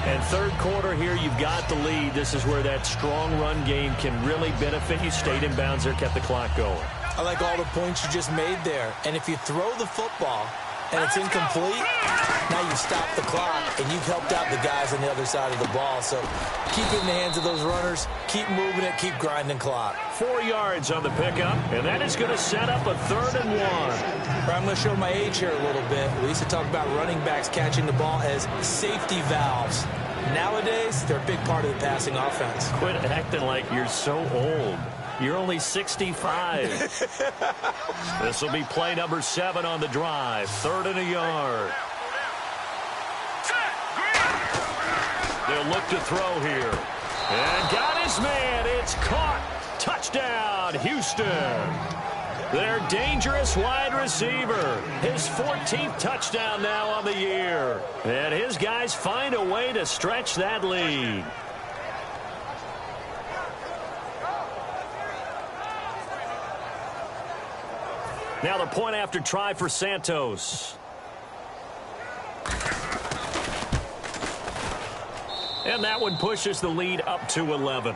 S2: And third quarter here, you've got the lead. This is where that strong run game can really benefit you. Stayed in bounds there, kept the clock going. I like all the points you just made there. And if you throw the football and it's incomplete, now you've stopped the clock and you've helped out the guys on the other side of the ball. So keep it in the hands of those runners. Keep moving it. Keep grinding clock. 4 yards on the pickup, and that is going to set up a 3rd and 1. I'm going to show my age here a little bit. We used to talk about running backs catching the ball as safety valves. Nowadays, they're a big part of the passing offense. Quit acting like you're so old. You're only 65. This will be play number 7 on the drive. 3rd and a yard. They'll look to throw here. And got his man. It's caught. Touchdown, Houston. Their dangerous wide receiver. His 14th touchdown now on the year. And his guys find a way to stretch that lead. Now the point after try for Santos. And that one pushes the lead up to 11.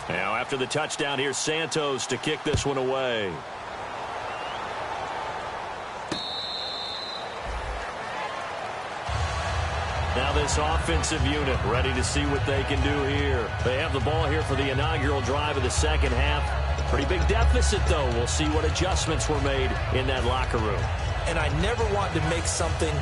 S2: Now after the touchdown, here's Santos to kick this one away. Now this offensive unit ready to see what they can do here. They have the ball here for the inaugural drive of the second half. Pretty big deficit, though. We'll see what adjustments were made in that locker room. And I never want to make something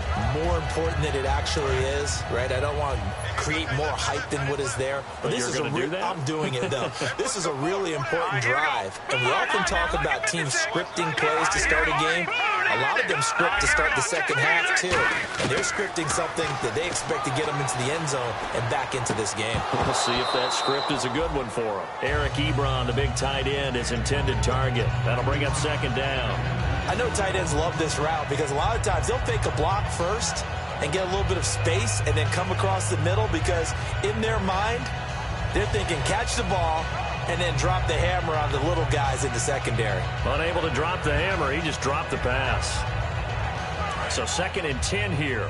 S2: more important than it actually is, right? I don't want to create more hype than what is there. But this is a do that? I'm doing it, though. This is a really important drive. And we often talk about teams scripting plays to start a game. A lot of them script to start the second half, too. And they're scripting something that they expect to get them into the end zone and back into this game. We'll see if that script is a good one for them. Eric Ebron, the big tight end, is intended target. That'll bring up 2nd down. I know tight ends love this route because a lot of times they'll fake a block first and get a little bit of space and then come across the middle because in their mind, they're thinking catch the ball and then drop the hammer on the little guys in the secondary. Unable to drop the hammer, he just dropped the pass. So 2nd and 10 here.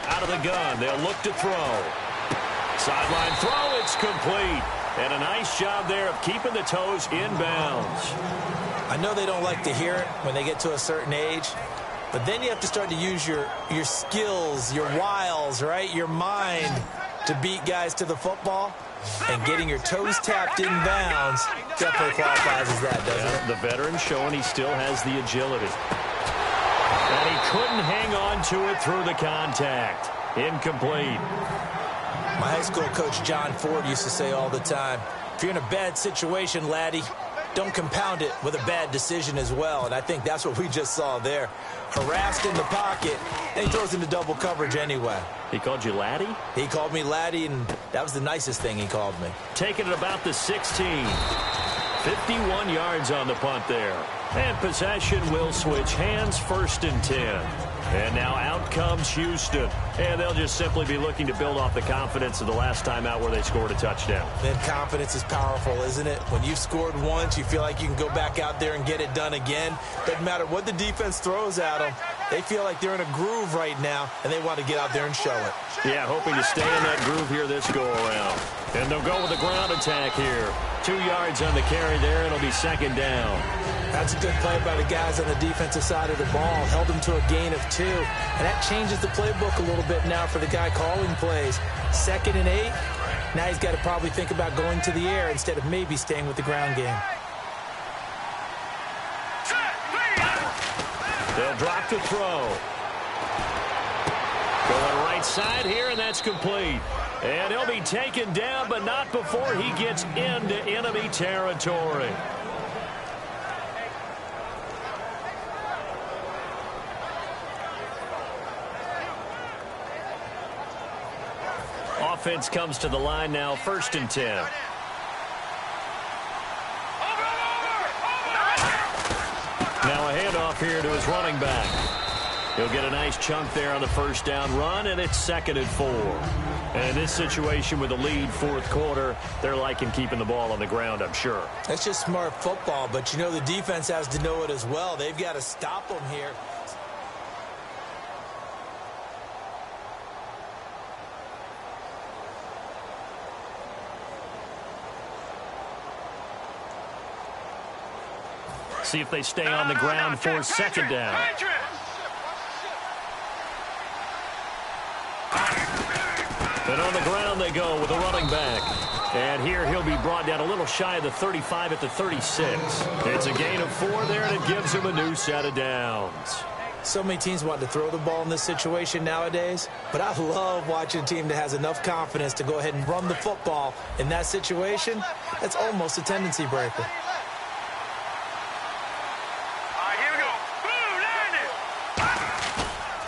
S2: Out of the gun, they'll look to throw. Sideline throw, it's complete. And a nice job there of keeping the toes in bounds. I know they don't like to hear it when they get to a certain age, but then you have to start to use your skills, your wiles, right? Your mind to beat guys to the football. And getting your toes tapped in bounds definitely qualifies as that, doesn't it? The veteran showing he still has the agility. And he couldn't hang on to it through the contact. Incomplete. My high school coach, John Ford, used to say all the time, if you're in a bad situation, laddie, don't compound it with a bad decision as well. And I think that's what we just saw there. Harassed in the pocket, and he throws into double coverage anyway. He called you laddie? He called me laddie, and that was the nicest thing he called me. Taking it about the 16. 51 yards on the punt there. And possession will switch hands, 1st and 10. And now out comes Houston. And they'll just simply be looking to build off the confidence of the last time out where they scored a touchdown. Then confidence is powerful, isn't it? When you've scored once, you feel like you can go back out there and get it done again. Doesn't matter what the defense throws at them. They feel like they're in a groove right now, and they want to get out there and show it. Yeah, hoping to stay in that groove here this go-around. And they'll go with a ground attack here. 2 yards on the carry there. It'll be 2nd down. That's a good play by the guys on the defensive side of the ball. Held them to a gain of 2. And that changes the playbook a little bit now for the guy calling plays. 2nd and 8. Now he's got to probably think about going to the air instead of maybe staying with the ground game. They'll drop to throw. Going right side here, and that's complete. And he'll be taken down, but not before he gets into enemy territory. Offense comes to the line now, 1st and 10. Now a handoff here to his running back. He'll get a nice chunk there on the first down run, and it's 2nd and 4. And in this situation with the lead fourth quarter, they're liking keeping the ball on the ground, I'm sure.
S3: That's just smart football, but you know the defense has to know it as well. They've got to stop them here.
S2: See if they stay on the ground for 2nd down. And on the ground they go with a running back. And here he'll be brought down a little shy of the 35 at the 36. It's a gain of 4 there, and it gives him a new set of downs.
S3: So many teams want to throw the ball in this situation nowadays, but I love watching a team that has enough confidence to go ahead and run the football in that situation. That's almost a tendency breaker.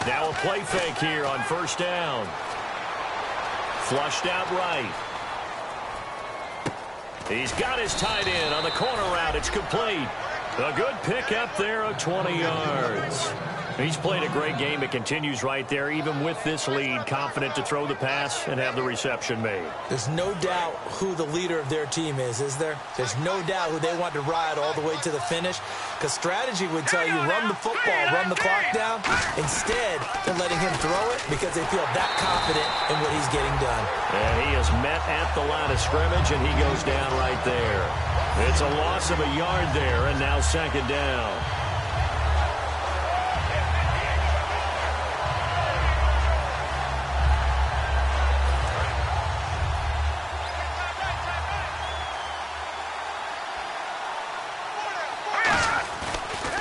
S2: Now a play fake here on 1st down. Flushed out right. He's got his tight end on the corner route. It's complete. A good pickup there of 20 yards. He's played a great game. It continues right there, even with this lead, confident to throw the pass and have the reception made.
S3: There's no doubt who the leader of their team is there? There's no doubt who they want to ride all the way to the finish, because strategy would tell you run the football, run the clock down. Instead, they're letting him throw it because they feel that confident in what he's getting done.
S2: And he is met at the line of scrimmage, and he goes down right there. It's a loss of a yard there, and now 2nd down.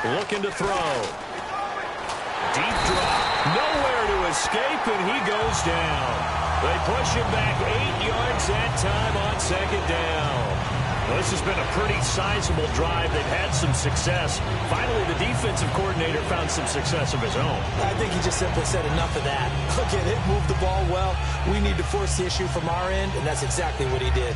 S2: Looking to throw. Deep drop. Nowhere to escape, and he goes down. They push him back 8 yards that time on 2nd down. Well, this has been a pretty sizable drive. They've had some success. Finally, the defensive coordinator found some success of his own.
S3: I think he just simply said enough of that. Look at it, move the ball well. We need to force the issue from our end, and that's exactly what he did.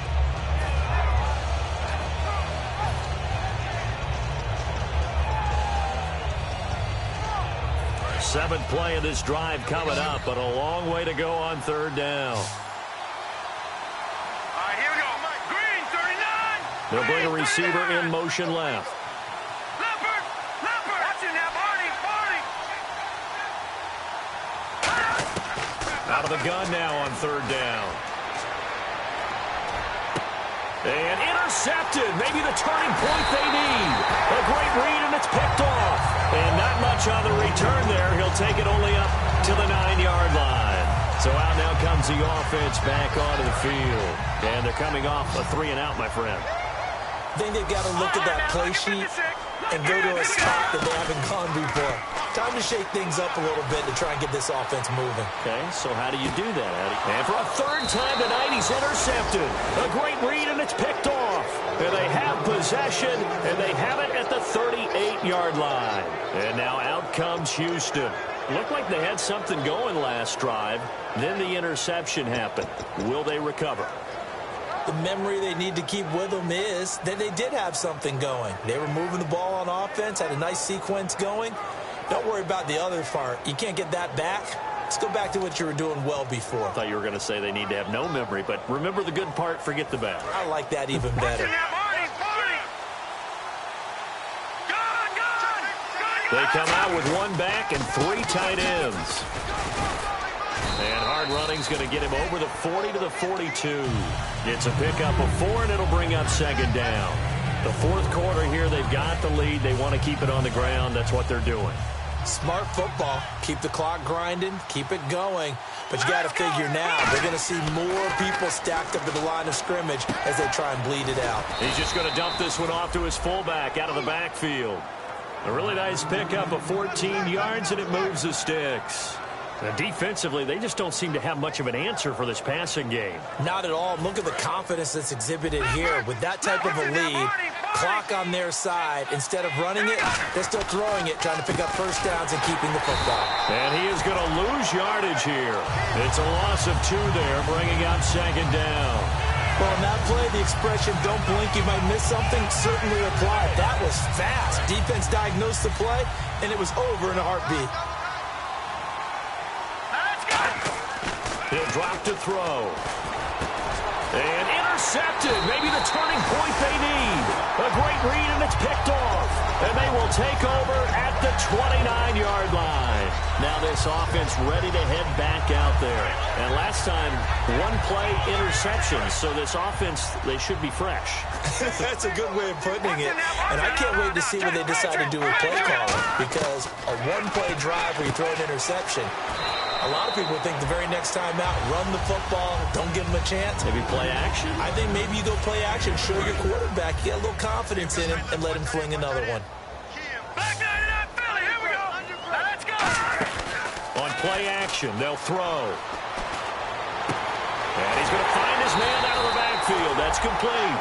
S2: Seventh play of this drive coming up, but a long way to go on 3rd down.
S4: All right, here we go. Green, 39.
S2: They'll bring a receiver in motion left.
S4: Leopard. Watch it now, Barney.
S2: Out of the gun now on 3rd down. And intercepted. Maybe the turning point they need. A great read, and it's picked off. And not much on the return there. He'll take it only up to the 9-yard line. So out now comes the offense back onto the field. And they're coming off a 3-and-out, my friend.
S3: I think they've got to look at that play sheet and go to a spot that they haven't gone before. Time to shake things up a little bit to try and get this offense moving.
S2: Okay, so how do you do that, Eddie? And for a 3rd time tonight, he's intercepted. A great read, and it's picked off. And they have possession, and they have it at the 38-yard line. And now out comes Houston. Looked like they had something going last drive. Then the interception happened. Will they recover?
S3: The memory they need to keep with them is that they did have something going. They were moving the ball on offense, had a nice sequence going. Don't worry about the other part. You can't get that back. Let's go back to what you were doing well before.
S2: I thought you were going to say they need to have no memory, but remember the good part, forget the bad.
S3: I like that even better.
S2: They come out with 1 back and 3 tight ends. And hard running's going to get him over the 40 to the 42. It's a pickup of 4, and it'll bring up 2nd down. The 4th quarter here, they've got the lead. They want to keep it on the ground. That's what they're doing.
S3: Smart football. Keep the clock grinding. Keep it going. But you got to figure now, they're going to see more people stacked up at the line of scrimmage as they try and bleed it out.
S2: He's just going to dump this one off to his fullback out of the backfield. A really nice pickup of 14 yards, and it moves the sticks. And defensively, they just don't seem to have much of an answer for this passing game.
S3: Not at all. Look at the confidence that's exhibited here. With that type of a lead, clock on their side, instead of running it, they're still throwing it, trying to pick up first downs and keeping the football.
S2: And he is going to lose yardage here. It's a loss of 2 there, bringing up 2nd down.
S3: Well, on that play, the expression, don't blink, you might miss something, certainly applied. That was fast. Defense diagnosed the play, and it was over in a heartbeat.
S2: He'll drop to throw. And intercepted. Maybe the turning point they need. A great read, and it's picked off. And they will take over at the 29-yard line. Now this offense ready to head back out there. And last time, one-play interception. So this offense, they should be fresh.
S3: That's a good way of putting it. And I can't wait to see what they decide to do with play calling. Because a one-play drive where you throw an interception, a lot of people think the very next time out, run the football, don't give them a chance.
S2: Maybe play action?
S3: I think maybe you go play action, show your quarterback, get a little confidence in him, and let him fling another one.
S4: Back 99 Philly, here we go. Now let's go.
S2: On play action, they'll throw. And he's going to find his man out of the backfield. That's complete.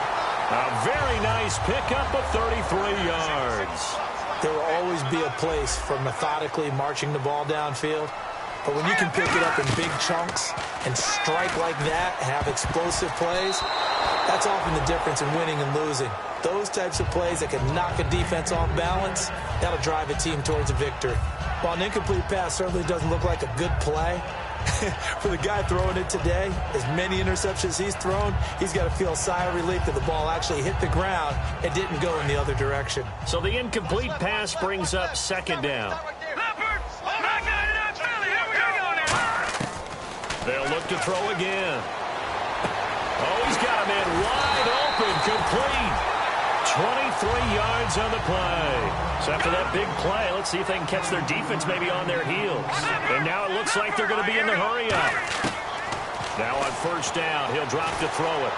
S2: A very nice pickup of 33 yards.
S3: There will always be a place for methodically marching the ball downfield. But when you can pick it up in big chunks and strike like that, have explosive plays, that's often the difference in winning and losing. Those types of plays that can knock a defense off balance, that'll drive a team towards a victory. While an incomplete pass certainly doesn't look like a good play, for the guy throwing it today, as many interceptions he's thrown, he's got to feel a sigh of relief that the ball actually hit the ground and didn't go in the other direction.
S2: So the incomplete pass brings up second down. They'll look to throw again. Oh, he's got a man wide open, complete. 23 yards on the play. So after that big play, let's see if they can catch their defense maybe on their heels. And now it looks like they're going to be in the hurry-up. Now on first down, he'll drop to throw it.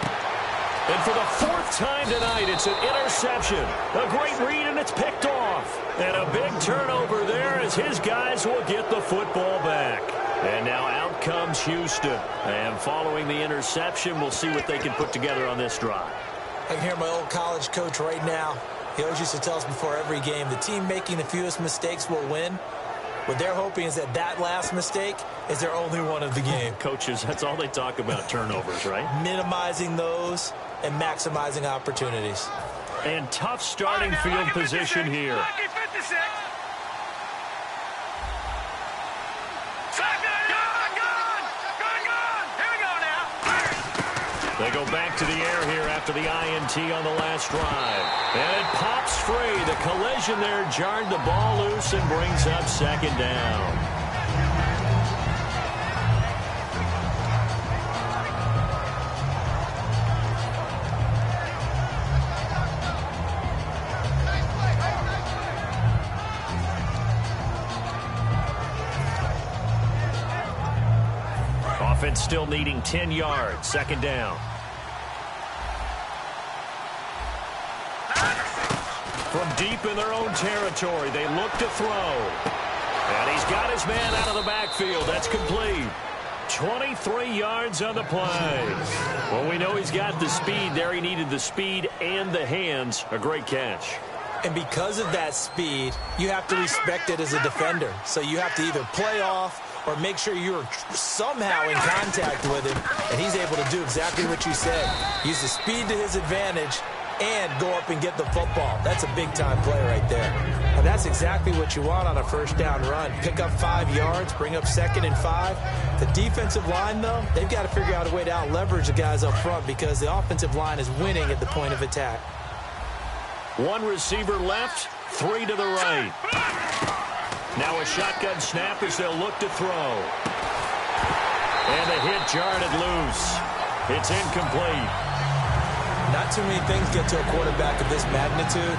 S2: And for the fourth time tonight, it's an interception. A great read, and it's picked off. And a big turnover there as his guys will get the football back. And now out comes Houston. And following the interception, we'll see what they can put together on this drive.
S3: I can hear my old college coach right now. He always used to tell us before every game, the team making the fewest mistakes will win. What they're hoping is that last mistake is their only one of the game.
S2: Coaches, that's all they talk about, turnovers, right?
S3: Minimizing those and maximizing opportunities.
S2: And tough starting field position here. They go back to the air here after the INT on the last drive. And it pops free. The collision there jarred the ball loose and brings up second down. Offense still needing 10 yards. Second down. From deep in their own territory, they look to throw. And he's got his man out of the backfield. That's complete. 23 yards on the play. Well, we know he's got the speed there. He needed the speed and the hands. A great catch.
S3: And because of that speed, you have to respect it as a defender. So you have to either play off or make sure you're somehow in contact with him, and he's able to do exactly what you said. Use the speed to his advantage and go up and get the football. That's a big-time play right there. And that's exactly what you want on a first down run. Pick up 5 yards, bring up 2nd and 5. The defensive line, though, they've got to figure out a way to out-leverage the guys up front because the offensive line is winning at the point of attack.
S2: One receiver left, 3 to the right. Now a shotgun snap as they'll look to throw. And the hit jarred it loose. It's incomplete.
S3: Not too many things get to a quarterback of this magnitude,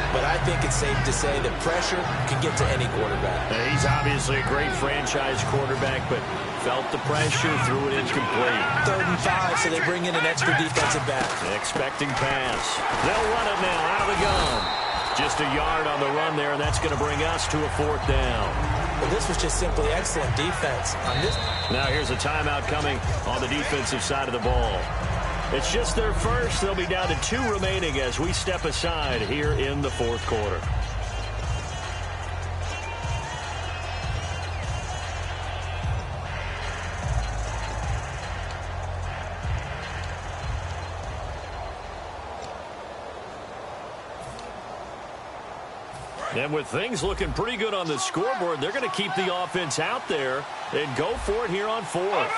S3: but I think it's safe to say that pressure can get to any quarterback.
S2: He's obviously a great franchise quarterback, but felt the pressure, threw it incomplete.
S3: 3rd and 5, so they bring in an extra defensive back.
S2: Expecting pass. They'll run it now out of the gun. Just a yard on the run there, and that's going to bring us to a 4th down.
S3: Well, this was just simply excellent defense.
S2: Now here's a timeout coming on the defensive side of the ball. It's just their first. They'll be down to 2 remaining as we step aside here in the 4th quarter. And with things looking pretty good on the scoreboard, they're going to keep the offense out there and go for it here on 4th.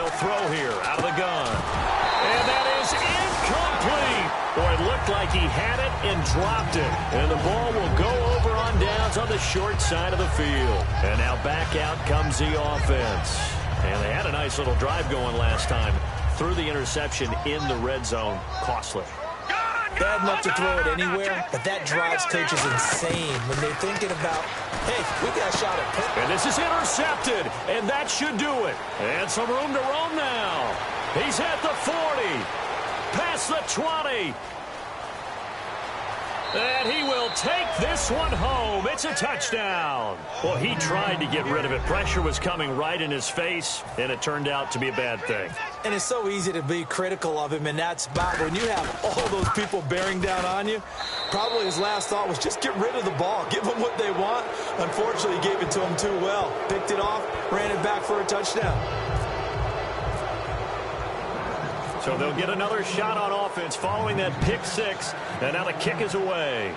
S2: they'll throw here out of the gun. And that is incomplete. Boy, it looked like he had it and dropped it. And the ball will go over on downs on the short side of the field. And now back out comes the offense. And they had a nice little drive going last time. Threw the interception in the red zone. Costly.
S3: Bad enough to throw it anywhere, but that drives coaches insane when they're thinking about, hey, we got a shot at pick.
S2: And this is intercepted, and that should do it. And some room to roam now. He's at the 40, past the 20. And he will take this one home. It's a touchdown. Well, he tried to get rid of it. Pressure was coming right in his face, and it turned out to be a bad thing.
S3: And it's so easy to be critical of him in that spot. When you have all those people bearing down on you, probably his last thought was just get rid of the ball. Give them what they want. Unfortunately, he gave it to them too well. Picked it off, ran it back for a touchdown.
S2: So they'll get another shot on offense following that pick six. And now the kick is away.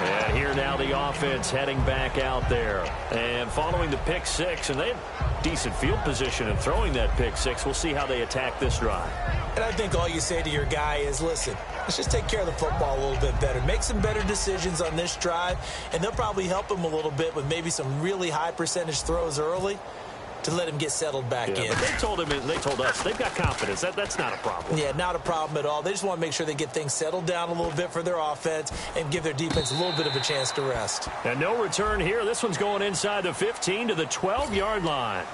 S2: And here now the offense heading back out there. And following the pick six, and they had decent field position in throwing that pick six. We'll see how they attack this drive.
S3: And I think all you say to your guy is, listen, let's just take care of the football a little bit better. Make some better decisions on this drive, and they'll probably help him a little bit with maybe some really high percentage throws early to let him get settled back in.
S2: But they told us, they've got confidence. That's not a problem.
S3: Yeah, not a problem at all. They just want to make sure they get things settled down a little bit for their offense and give their defense a little bit of a chance to rest.
S2: And no return here. This one's going inside the 15 to the 12-yard line.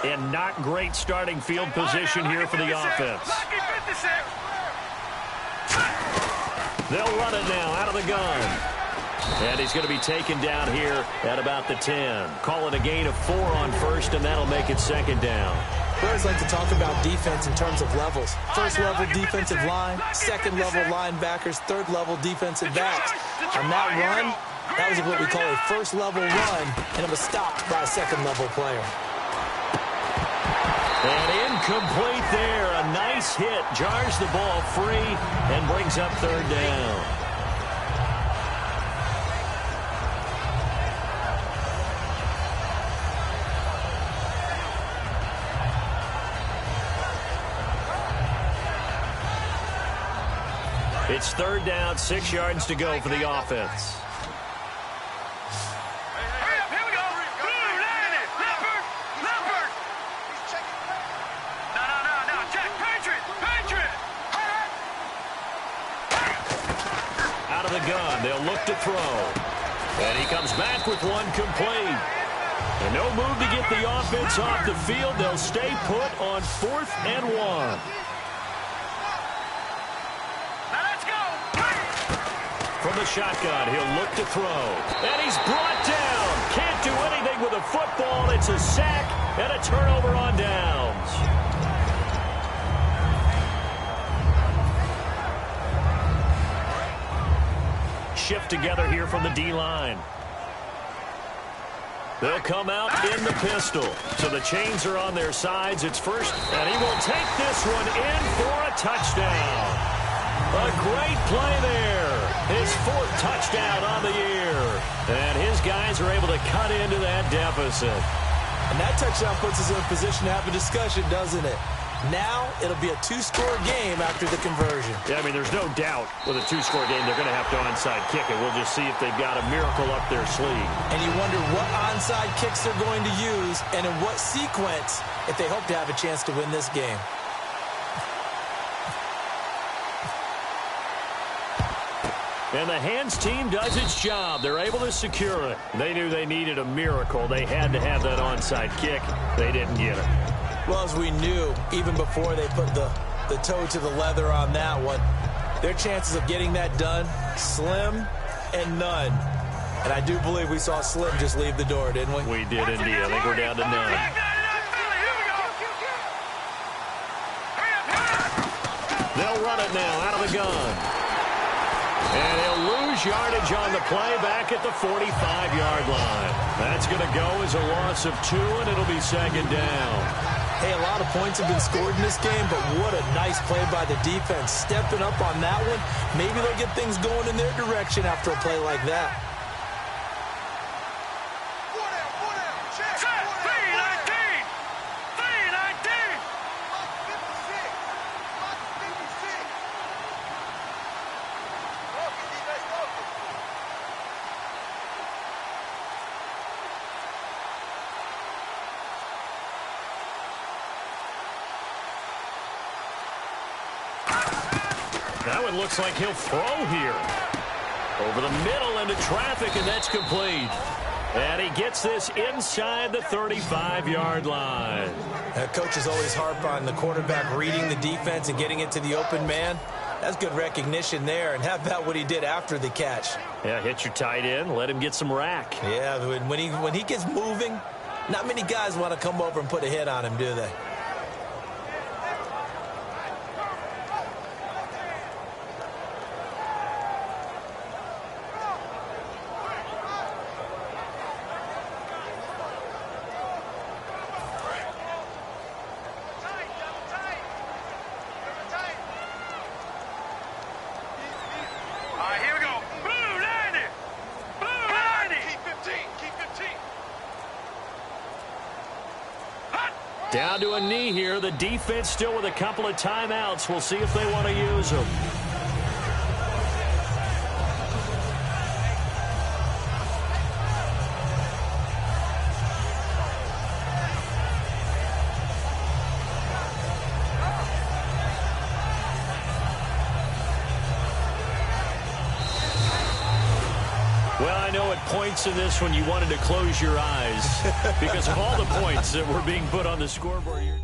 S2: And not great starting field position here for the offense. They'll run it now out of the gun. And he's going to be taken down here at about the 10. Call it a gain of 4 on first, and that'll make it second down.
S3: We always like to talk about defense in terms of levels. First level defensive line, second level linebackers, third level defensive backs. On that run, that was what we call a first level run, and it was stopped by a second level player.
S2: And incomplete there. A nice hit. Jars the ball free and brings up third down. It's third down, 6 yards to go for the offense. Gun. They'll look to throw. And he comes back with one complete. And no move to get the offense off the field. They'll stay put on 4th and 1.
S4: Now let's go.
S2: From the shotgun, he'll look to throw. And he's brought down. Can't do anything with a football. It's a sack and a turnover on downs. Shift together here from the D-line. They'll come out in the pistol. So the chains are on their sides. It's first, and he will take this one in for a touchdown. A great play there. His 4th touchdown on the year. And his guys are able to cut into that deficit.
S3: And that touchdown puts us in a position to have a discussion, doesn't it? Now it'll be a 2-score game after the conversion.
S2: Yeah, I mean, there's no doubt with a 2-score game they're going to have to onside kick it. We'll just see if they've got a miracle up their sleeve.
S3: And you wonder what onside kicks they're going to use and in what sequence if they hope to have a chance to win this game.
S2: And the hands team does its job. They're able to secure it. They knew they needed a miracle. They had to have that onside kick. They didn't get it.
S3: Well, as we knew, even before they put the toe to the leather on that one, their chances of getting that done, slim and none. And I do believe we saw Slim just leave the door, didn't we?
S2: We did indeed. I think we're down to none. They'll run it now out of the gun. And he'll lose yardage on the play back at the 45-yard line. That's going to go as a loss of 2, and it'll be second down.
S3: Hey, a lot of points have been scored in this game, but what a nice play by the defense. Stepping up on that one, maybe they'll get things going in their direction after a play like that.
S2: Now it looks like he'll throw here. Over the middle into traffic, and that's complete. And he gets this inside the 35-yard line.
S3: Coaches always harp on the quarterback reading the defense and getting it to the open man. That's good recognition there. And how about what he did after the catch?
S2: Yeah, hit your tight end, let him get some rack.
S3: Yeah, when he gets moving, not many guys want to come over and put a hit on him, do they?
S2: Down to a knee here. The defense still with a couple of timeouts. We'll see if they want to use them. Well, I know at points in this one you wanted to close your eyes because of all the points that were being put on the scoreboard here.